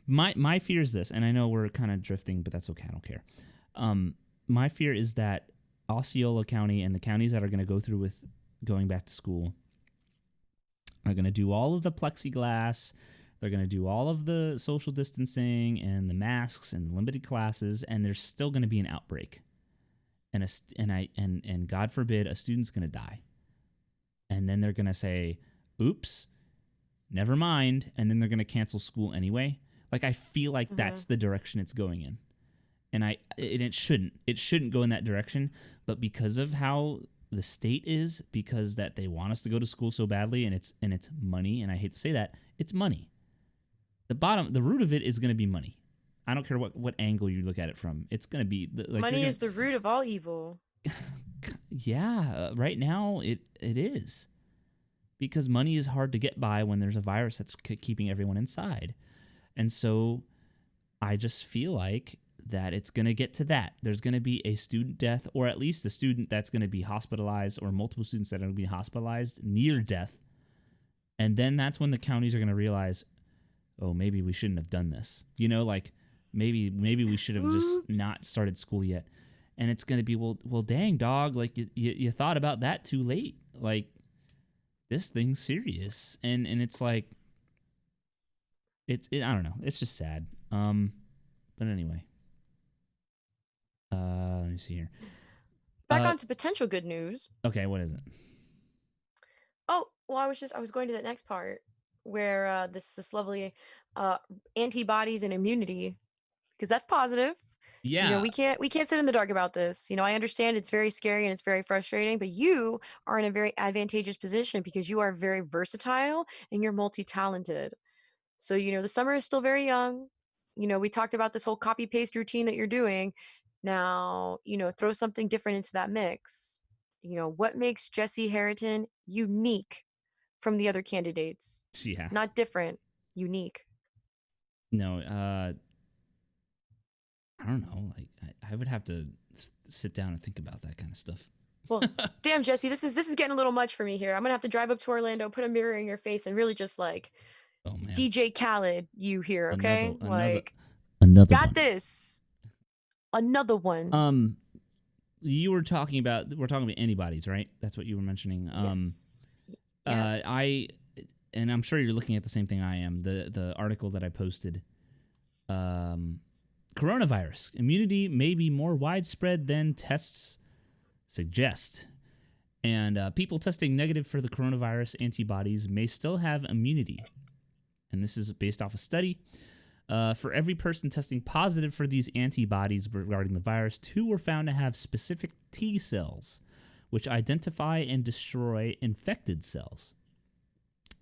my fear is this, and I know we're kind of drifting, but that's okay. I don't care. My fear is that Osceola County and the counties that are going to go through with going back to school are going to do all of the plexiglass. They're going to do all of the social distancing and the masks and limited classes, and there's still going to be an outbreak. And God forbid a student's going to die. And then they're going to say, oops, never mind, and then they're going to cancel school anyway. Like, I feel like that's the direction it's going in. And it shouldn't go in that direction, but because of how the state is, because that they want us to go to school so badly, and it's money, and I hate to say that, it's money. The root of it is going to be money. I don't care what angle you look at it from. It's going to be like, money is the root of all evil. Yeah, right now it is, because money is hard to get by when there's a virus that's keeping everyone inside, and so I just feel like that it's going to get to that. There's going to be a student death, or at least a student that's going to be hospitalized, or multiple students that are going to be hospitalized near death. And then that's when the counties are going to realize, oh, maybe we shouldn't have done this. You know, like maybe we should have just not started school yet. And it's going to be, well, dang, dog, like you thought about that too late. Like, this thing's serious. And it's like, I don't know. It's just sad. But anyway. Let me see here. Back on to potential good news. Okay, what is it? Oh, well, I was going to that next part where this lovely antibodies and immunity, because that's positive. Yeah. You know, we can't sit in the dark about this. You know, I understand it's very scary and it's very frustrating, but you are in a very advantageous position because you are very versatile and you're multi-talented. So, you know, the summer is still very young. You know, we talked about this whole copy paste routine that you're doing. Now, you know, throw something different into that mix. You know, what makes Jesse Harriton unique from the other candidates? Yeah. Not different, unique. No, I don't know. Like, I would have to sit down and think about that kind of stuff. Well, damn, Jesse, this is getting a little much for me here. I'm gonna have to drive up to Orlando, put a mirror in your face, and really just like, oh man, DJ Khaled, you here, okay? Another got one. this. Another one. We're talking about antibodies, right? That's what you were mentioning. Yes. Yes. And I'm sure you're looking at the same thing I am. The article that I posted. Coronavirus immunity may be more widespread than tests suggest. And people testing negative for the coronavirus antibodies may still have immunity. And this is based off a study. For every person testing positive for these antibodies regarding the virus, 2 were found to have specific T cells, which identify and destroy infected cells.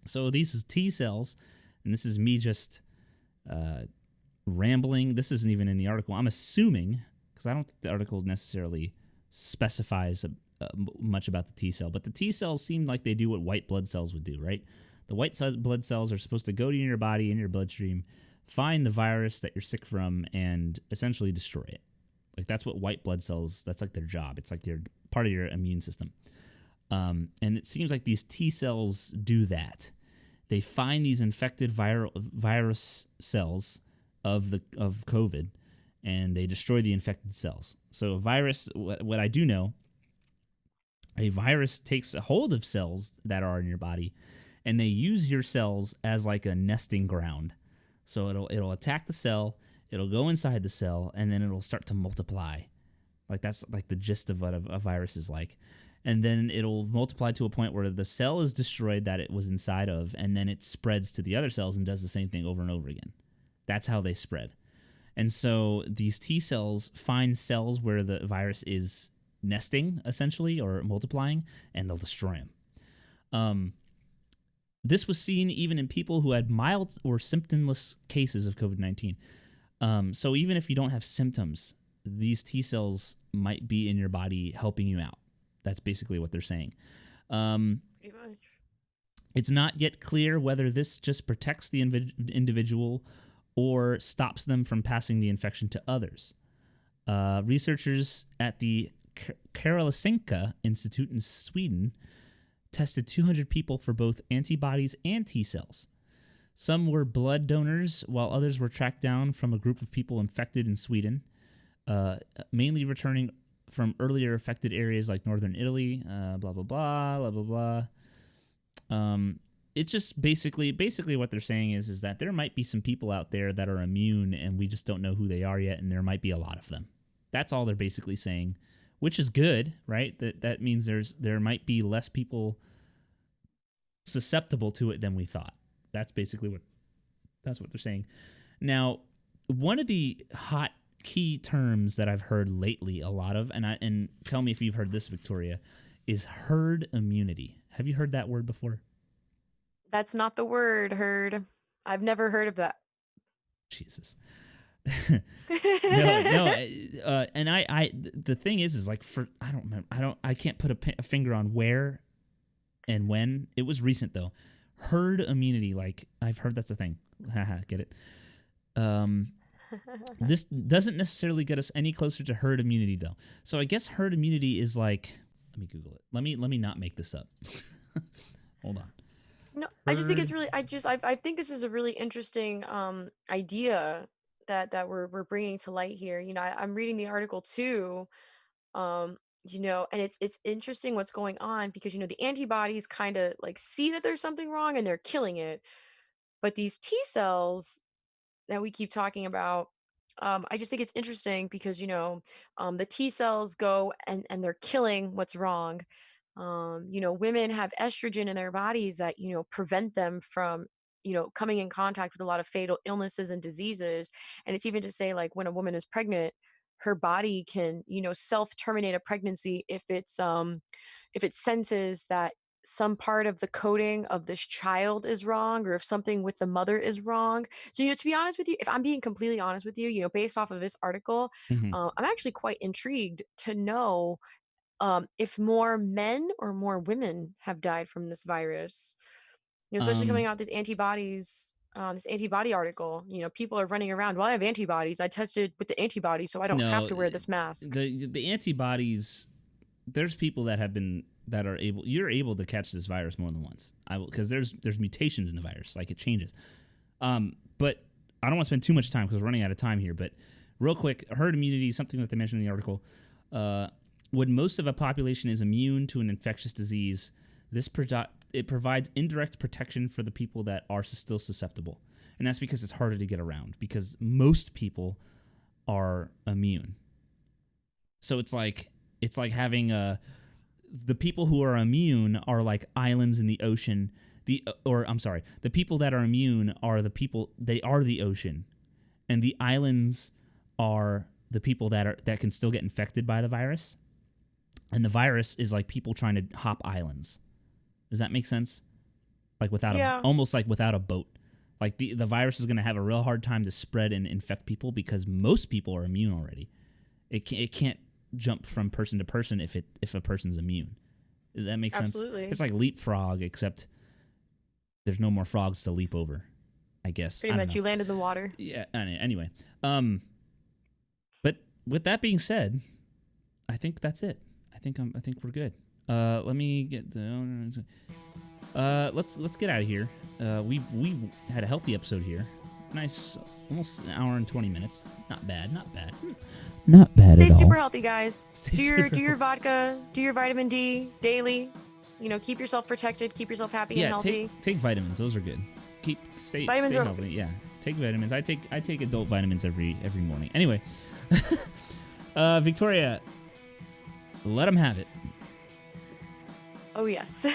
So these is T cells, and this is me just rambling. This isn't even in the article. I'm assuming, because I don't think the article necessarily specifies much about the T cell, but the T cells seem like they do what white blood cells would do, right? The white blood cells are supposed to go to your body, in your bloodstream, find the virus that you're sick from, and essentially destroy it. Like, that's what white blood cells, that's like their job. It's like they're part of your immune system. And it seems like these T cells do that. They find these infected virus cells of COVID, and they destroy the infected cells. So a virus, what I do know, a virus takes a hold of cells that are in your body, and they use your cells as like a nesting ground. So it'll attack the cell, it'll go inside the cell, and then it'll start to multiply. Like, that's like the gist of what a virus is like. And then it'll multiply to a point where the cell is destroyed that it was inside of, and then it spreads to the other cells and does the same thing over and over again. That's how they spread. And so these T cells find cells where the virus is nesting, essentially, or multiplying, and they'll destroy them. This was seen even in people who had mild or symptomless cases of COVID-19. So even if you don't have symptoms, these T cells might be in your body helping you out. That's basically what they're saying. Pretty much. It's not yet clear whether this just protects the individual or stops them from passing the infection to others. Researchers at the Karolinska Institute in Sweden tested 200 people for both antibodies and T cells. Some were blood donors, while others were tracked down from a group of people infected in Sweden, mainly returning from earlier affected areas like northern Italy, blah, blah, blah, blah, blah, blah. It's just basically what they're saying is that there might be some people out there that are immune and we just don't know who they are yet, and there might be a lot of them. That's all they're basically saying, which is good, right? That means there might be less people susceptible to it than we thought. That's basically what they're saying. Now, one of the hot key terms that I've heard lately a lot of, and tell me if you've heard this, Victoria, is herd immunity. Have you heard that word before? That's not the word, herd. I've never heard of that. Jesus. no. And the thing is like I don't remember. I can't put a finger on where and when. It was recent though. Herd immunity, like I've heard that's a thing. Haha, get it? This doesn't necessarily get us any closer to herd immunity though. So I guess herd immunity is like, let me Google it. Let me not make this up. Hold on. No, I just think it's really. I think this is a really interesting idea that we're bringing to light here. You know, I'm reading the article too. You know, and it's interesting what's going on because, you know, the antibodies kind of like see that there's something wrong and they're killing it. But these T cells that we keep talking about, I just think it's interesting because, you know, the T cells go and they're killing what's wrong. You know, women have estrogen in their bodies that, you know, prevent them from, you know, coming in contact with a lot of fatal illnesses and diseases. And it's even to say, like, when a woman is pregnant, her body can, you know, self-terminate a pregnancy if it senses that some part of the coding of this child is wrong, or if something with the mother is wrong. So, you know, to be honest with you, if I'm being completely honest with you, you know, based off of this article, Mm-hmm. I'm actually quite intrigued to know if more men or more women have died from this virus. You know, especially coming out these antibodies. This antibody article, you know, people are running around. Well, I have antibodies. I tested with the antibodies, so I don't have to wear this mask. The antibodies. There's people that are able. You're able to catch this virus more than once. Because there's mutations in the virus, like it changes. But I don't want to spend too much time because we're running out of time here. But real quick, herd immunity, something that they mentioned in the article. When most of a population is immune to an infectious disease, it provides indirect protection for the people that are still susceptible. And that's because it's harder to get around, because most people are immune. So it's like having the people who are immune are like islands in the ocean. The people that are immune are they are the ocean. And the islands are the people that can still get infected by the virus. And the virus is like people trying to hop islands. Does that make sense? Like almost like without a boat. Like the virus is going to have a real hard time to spread and infect people because most people are immune already. It can't jump from person to person if a person's immune. Does that make sense? Absolutely. It's like leapfrog, except there's no more frogs to leap over, I guess. Pretty much, you land in the water. Yeah. Anyway, but with that being said, I think that's it. I think we're good. Let me get let's get out of here. We've had a healthy episode here. Nice, almost an hour and 20 minutes. Not bad. Not bad Stay at all. super healthy, guys. Stay Do your vodka. Do your vitamin D daily. You know, keep yourself protected. Keep yourself happy and healthy. Take vitamins. Those are good. Stay Vitamins are healthy. Yeah, take vitamins. I take adult vitamins every morning. Anyway, Victoria, let them have it. Oh, yes.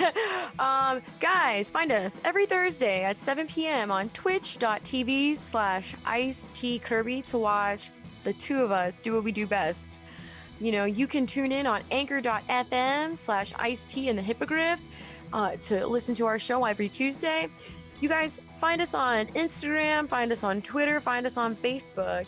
Guys, find us every Thursday at 7 p.m. on twitch.tv/IceT Kirby to watch the two of us do what we do best. You know, you can tune in on anchor.fm/IceT and the Hippogriff to listen to our show every Tuesday. You guys find us on Instagram, find us on Twitter, find us on Facebook.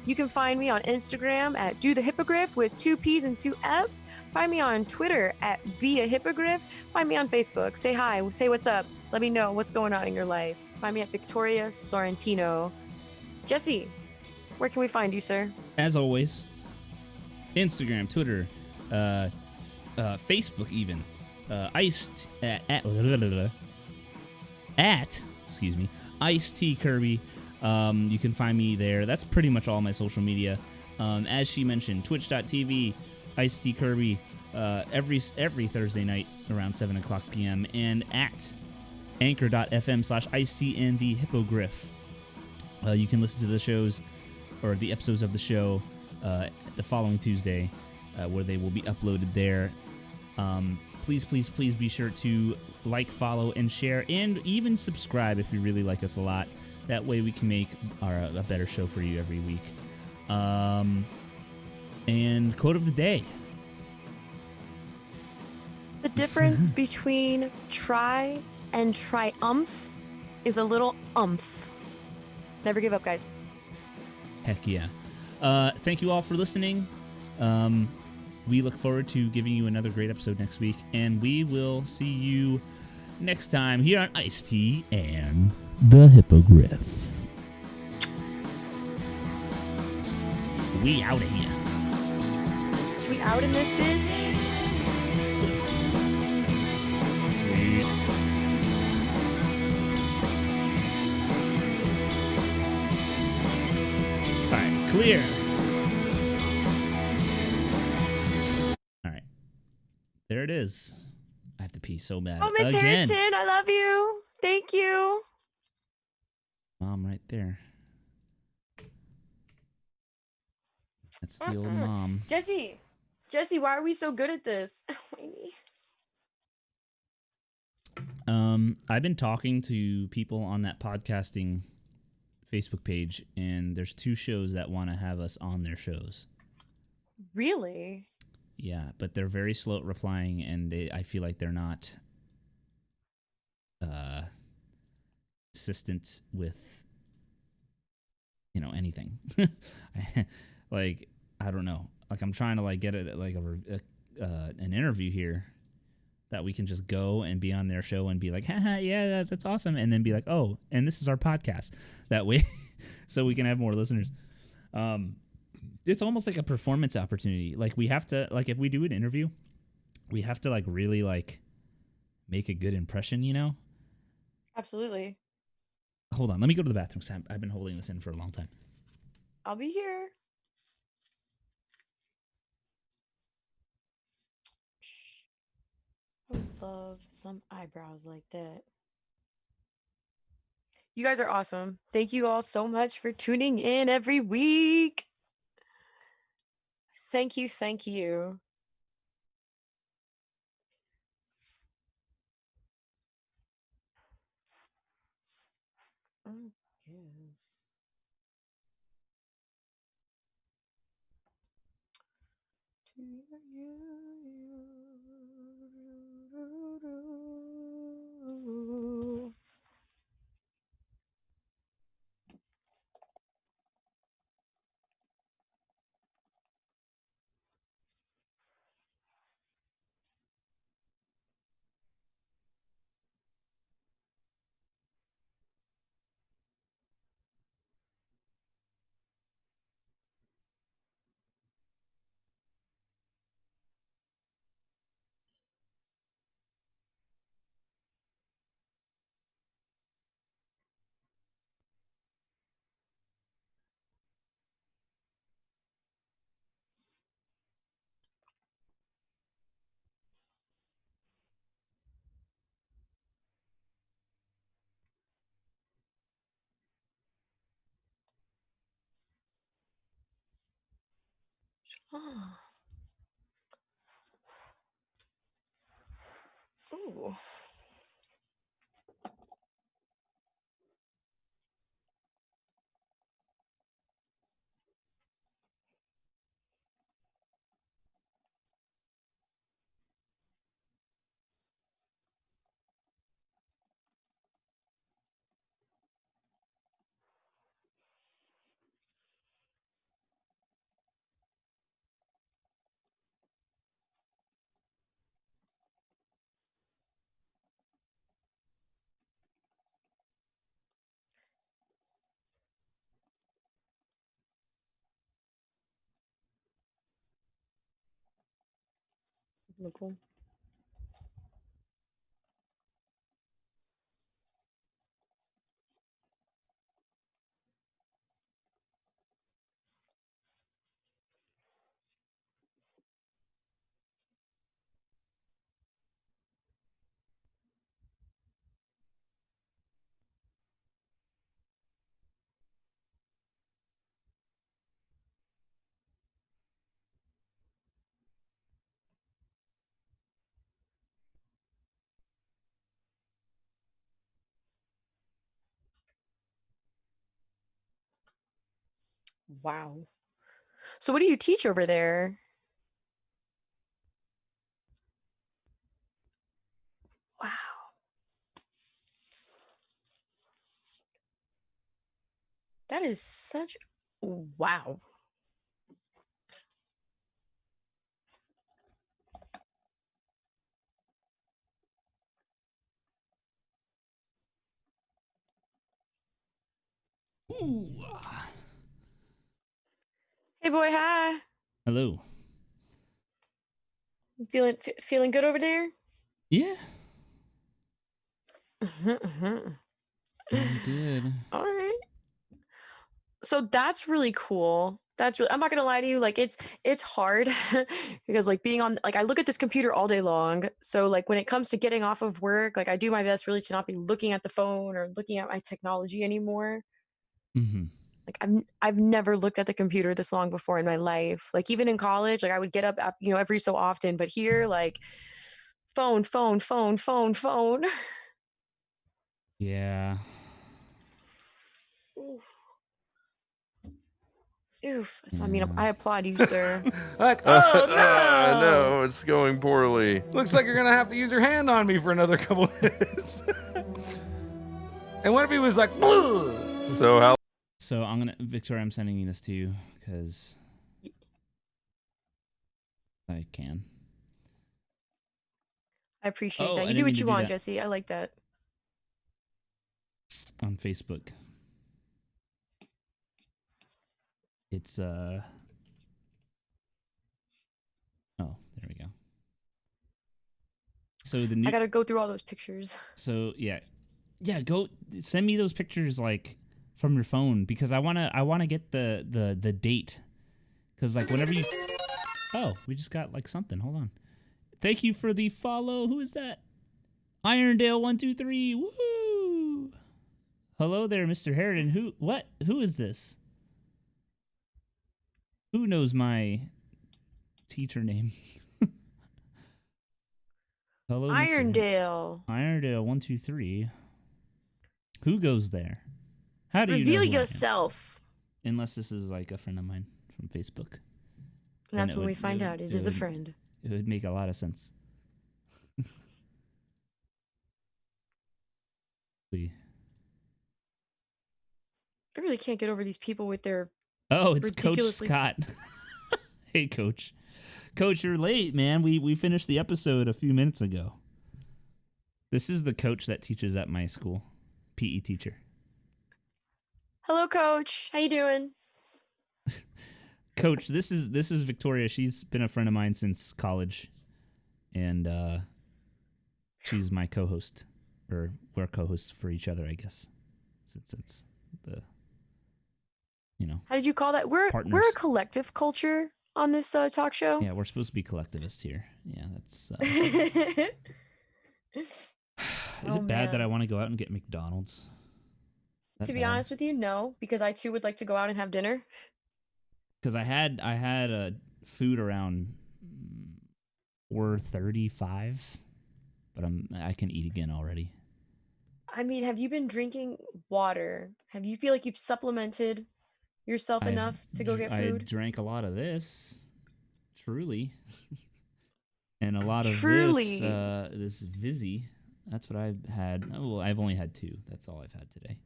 You can find me on Instagram at Do the Hippogriff with 2 P's and 2 F's. Find me on Twitter at Be a Hippogriff. Find me on Facebook. Say hi, say what's up. Let me know what's going on in your life. Find me at Victoria Sorrentino. Jesse, where can we find you, sir? As always, Instagram, Twitter, Facebook even. IceT at IceT Kirby. You can find me there. That's pretty much all my social media. As she mentioned, twitch.tv, IceT Kirby, every Thursday night around 7 o'clock p.m. and at anchor.fm/IceT and the Hippogriff. You can listen to the shows or the episodes of the show the following Tuesday, where they will be uploaded there. Please be sure to like, follow, and share, and even subscribe if you really like us a lot. That way we can make a better show for you every week. And quote of the day. The difference between try and triumph is a little umph. Never give up, guys. Heck yeah. Thank you all for listening. We look forward to giving you another great episode next week, and we will see you next time here on IceT and the Hippogriff. We out of here. We out in this bitch? Sweet. All right, clear. All right. There it is. I have to pee so bad. Oh, Miss Again. Harrington, I love you. Thank you. Mom right there. That's the old mom. Jesse, why are we so good at this? Amy. I've been talking to people on that podcasting Facebook page, and there's 2 shows that want to have us on their shows. Really? Yeah, but they're very slow at replying, and I feel like they're not consistent with, anything. Like, I don't know. Like, I'm trying to get it like an interview here that we can just go and be on their show and be like, haha, yeah, that's awesome, and then be like, oh, and this is our podcast. That way, so we can have more listeners. It's almost like a performance opportunity. Like, we have to, if we do an interview, we have to really make a good impression, Absolutely. Hold on, let me go to the bathroom because I've been holding this in for a long time. I'll be here. I would love some eyebrows like that. You guys are awesome. Thank you all so much for tuning in every week. Thank you. Thank you. Yes. Oh. Ooh. Look cool. Wow. So what do you teach over there? Wow. That is such wow. Ooh. Hey boy, hi. Hello. Feeling good over there? Yeah. Mhm. I'm good. All right. So that's really cool. I'm not gonna lie to you, like it's hard because like being on like I look at this computer all day long. So like when it comes to getting off of work, like I do my best really to not be looking at the phone or looking at my technology anymore. Mm-hmm. Like I've never looked at the computer this long before in my life. Like even in college, like I would get up, every so often, but here, like phone, phone, phone, phone, phone. Yeah. Oof. Oof. So I mean, Yeah. I applaud you, sir. Like, oh no! No, it's going poorly. Looks like you're gonna have to use your hand on me for another couple minutes. And what if he was like, "Bleh." So how? So Victoria, I'm sending you this to you because I can. I appreciate Oh, that. I You do didn't mean what to you do want, that. Jesse. I like that. On Facebook. It's oh, there we go. So the new I gotta go through all those pictures. So yeah. Go send me those pictures like from your phone because I wanna get the date. Cause like whenever you oh, we just got like something. Hold on. Thank you for the follow. Who is that? Irondale123. Woohoo! Hello there, Mr. Harridan. Who is this? Who knows my teacher name? Hello, Mr. Irondale. Irondale123. Who goes there? How do you know Reveal who I am? yourself. Unless this is like a friend of mine from Facebook. And Then that's when we find out it is a friend. It would make a lot of sense. I really can't get over these people with their Oh, it's Coach ridiculously- Scott. Hey, Coach. Coach, you're late, man. We finished the episode a few minutes ago. This is the coach that teaches at my school. PE teacher. Hello, Coach. How you doing? Coach, this is Victoria. She's been a friend of mine since college. And she's my co-host. Or we're co-hosts for each other, I guess. Since the How did you call that? We're partners. a collective culture on this talk show. Yeah, we're supposed to be collectivists here. Yeah, that's Is it bad that I want to go out and get McDonald's? To be honest with you, no, because I too would like to go out and have dinner. Because I had food around 4:35, but I can eat again already. I mean, have you been drinking water? Have you feel like you've supplemented yourself enough to go get food? I drank a lot of this, truly, and a lot of Truly. this Vizzy. That's what I've had. Oh, well, I've only had 2. That's all I've had today.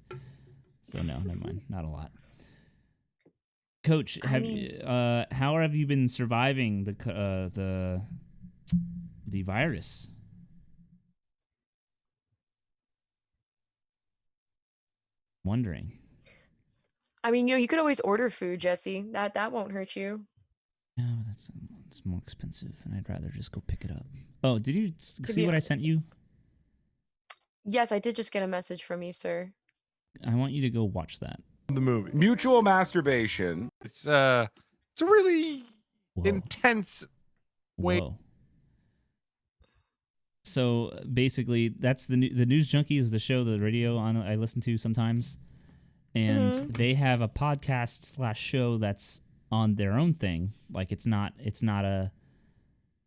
So no, never mind. Not a lot. Coach, how have you been surviving the virus? Wondering. I mean, you could always order food, Jesse. That won't hurt you. Yeah, but it's more expensive, and I'd rather just go pick it up. Oh, did you To see be what I honest. sent you? Yes, I did just get a message from you, sir. I want you to go watch that. The movie Mutual Masturbation. It's a really Whoa. intense way. Whoa. So basically, that's the News Junkie is the show, the radio I listen to sometimes, and they have a podcast / show that's on their own thing. Like it's not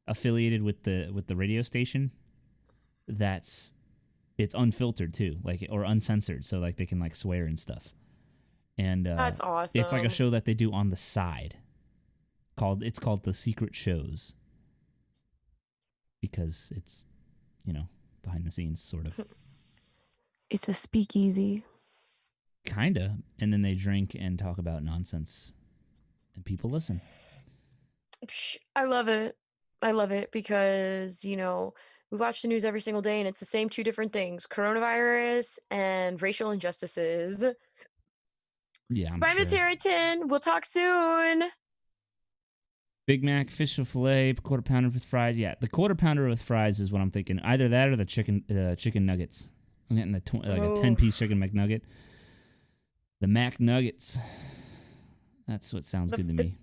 affiliated with the radio station. It's unfiltered too, like, or uncensored, so like they can like swear and stuff. And That's awesome. it's like a show that they do on the side. It's called The Secret Shows. Because it's, behind the scenes sort of. It's a speakeasy. Kinda. And then they drink and talk about nonsense. And people listen. I love it. I love it because, we watch the news every single day and it's the same two different things: coronavirus and racial injustices. Yeah, I'm Bye, Miss sure. Harrington. We'll talk soon. Big Mac, fish fillet, quarter pounder with fries. Yeah, the quarter pounder with fries is what I'm thinking. Either that or the chicken nuggets. I'm getting a 10-piece chicken McNugget. The Mac Nuggets. That's what sounds good to me.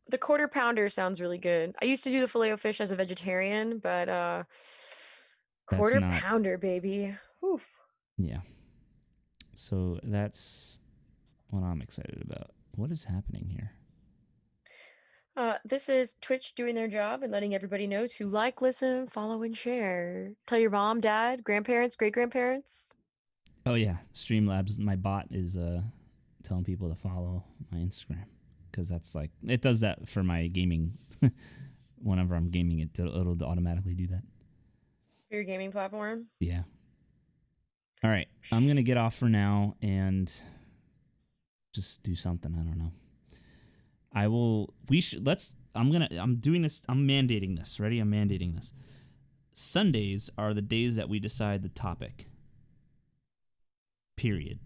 The quarter pounder sounds really good. I used to do the filet o fish as a vegetarian, but quarter pounder, baby. Oof. Yeah. So that's what I'm excited about. What is happening here? This is Twitch doing their job and letting everybody know to like, listen, follow, and share. Tell your mom, dad, grandparents, great-grandparents. Oh, yeah. Streamlabs, my bot is telling people to follow my Instagram. Because that's like, it does that for my gaming. Whenever I'm gaming, it'll automatically do that. For your gaming platform? Yeah. All right. I'm going to get off for now and just do something. I don't know. I'm doing this. I'm mandating this. Ready? I'm mandating this. Sundays are the days that we decide the topic. Period.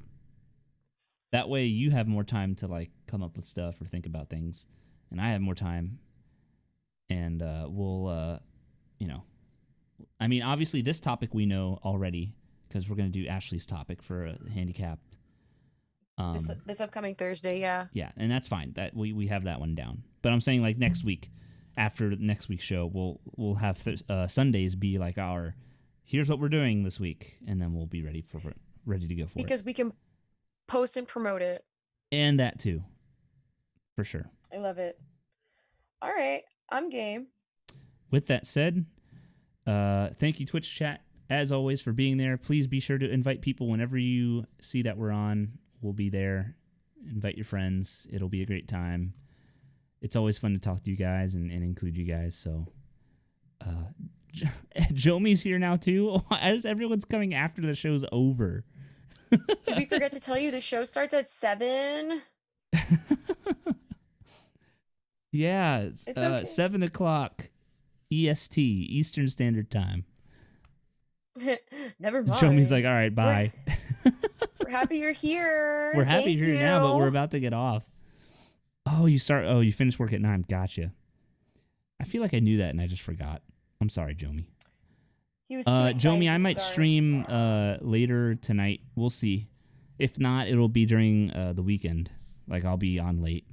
That way you have more time to like come up with stuff or think about things, and I have more time. And we'll, I mean, obviously this topic we know already because we're going to do Ashley's topic for a handicapped. This upcoming Thursday, yeah. Yeah, and that's fine. That we have that one down. But I'm saying like next week, after next week's show, we'll have Sundays be like our here's what we're doing this week, and then we'll be ready to go for it. Because we can post and promote it. And that too, for sure. I love it. All right, I'm game. With that said, thank you Twitch chat as always for being there. Please be sure to invite people whenever you see that we're on. We'll be there. Invite your friends. It'll be a great time. It's always fun to talk to you guys and include you guys. So, Jomi's here now too. As everyone's coming after the show's over. Did we forget to tell you the show starts at 7? Yeah, it's okay. 7 o'clock EST, Eastern Standard Time. Never mind. Jomi's like, all right, bye. We're happy you're here. We're happy Thank you're here now, but we're about to get off. You finish work at 9. Gotcha. I feel like I knew that and I just forgot. I'm sorry, Jomi. He was Jomi, I might stream later tonight. We'll see. If not, it'll be during the weekend. Like I'll be on late.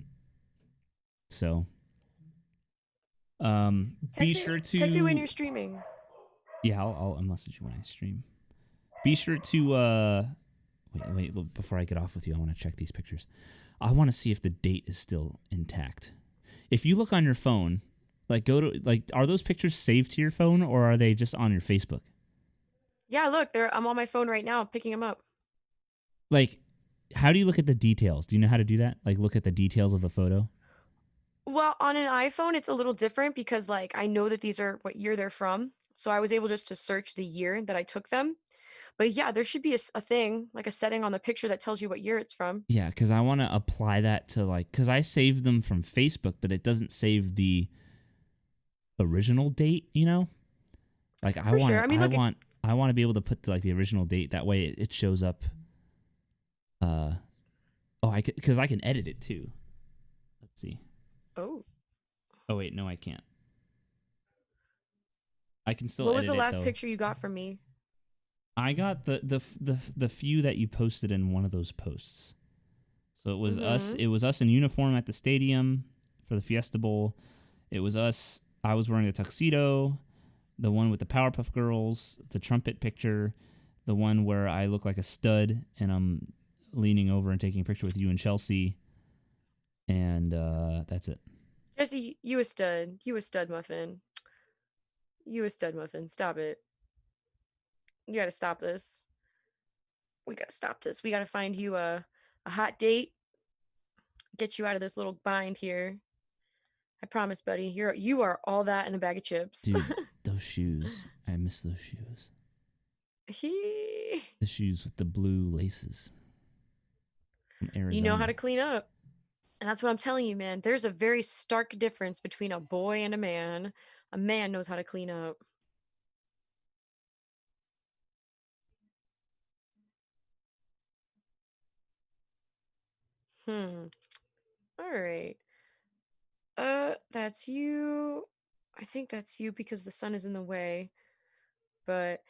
So be sure to text me when you're streaming. Yeah, I'll message you when I stream. Be sure to wait before I get off with you, I want to check these pictures. I want to see if the date is still intact. If you look on your phone, like are those pictures saved to your phone or are they just on your Facebook? Yeah, look, I'm on my phone right now picking them up. Like, how do you look at the details? Do you know how to do that? Like, look at the details of the photo? Well, on an iPhone, it's a little different because, like, I know that these are what year they're from. So I was able just to search the year that I took them. But yeah, there should be a thing, like a setting on the picture that tells you what year it's from. Yeah, because I want to apply that to, like, because I saved them from Facebook, but it doesn't save the original date, you know? Like, I want to be able to put, the original date. That way it shows up. Because I can edit it, too. Let's see. Oh. Oh wait, no, I can't. I can still What was edit the last it, though. picture you got from me? I got the few that you posted in one of those posts. So it was us. It was us in uniform at the stadium for the Fiesta Bowl. It was us. I was wearing a tuxedo. The one with the Powerpuff Girls. The trumpet picture. The one where I look like a stud and I'm leaning over and taking a picture with you and Chelsea. And that's it. Jesse, you a stud. You a stud muffin. You a stud muffin. Stop it. You gotta stop this. We gotta stop this. We gotta find you a hot date. Get you out of this little bind here. I promise, buddy. You are all that in a bag of chips. Dude, those shoes. I miss those shoes. The shoes with the blue laces. From Arizona. You know how to clean up. And that's what I'm telling you, man. There's a very stark difference between a boy and a man. A man knows how to clean up. All right. That's you. I think that's you because the sun is in the way. But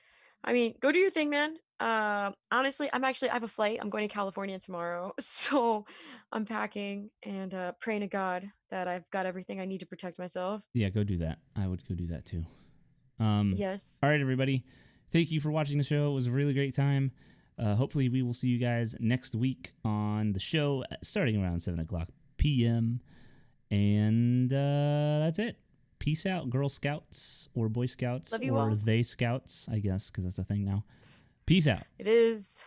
I mean, go do your thing, man. Honestly, I have a flight. I'm going to California tomorrow. So I'm packing and praying to God that I've got everything I need to protect myself. Yeah, go do that. I would go do that too. Yes. All right, everybody. Thank you for watching the show. It was a really great time. Hopefully, we will see you guys next week on the show starting around 7 o'clock p.m. And that's it. Peace out, Girl Scouts or Boy Scouts Love you or all. They Scouts, I guess, because that's a thing now. Peace out. It is.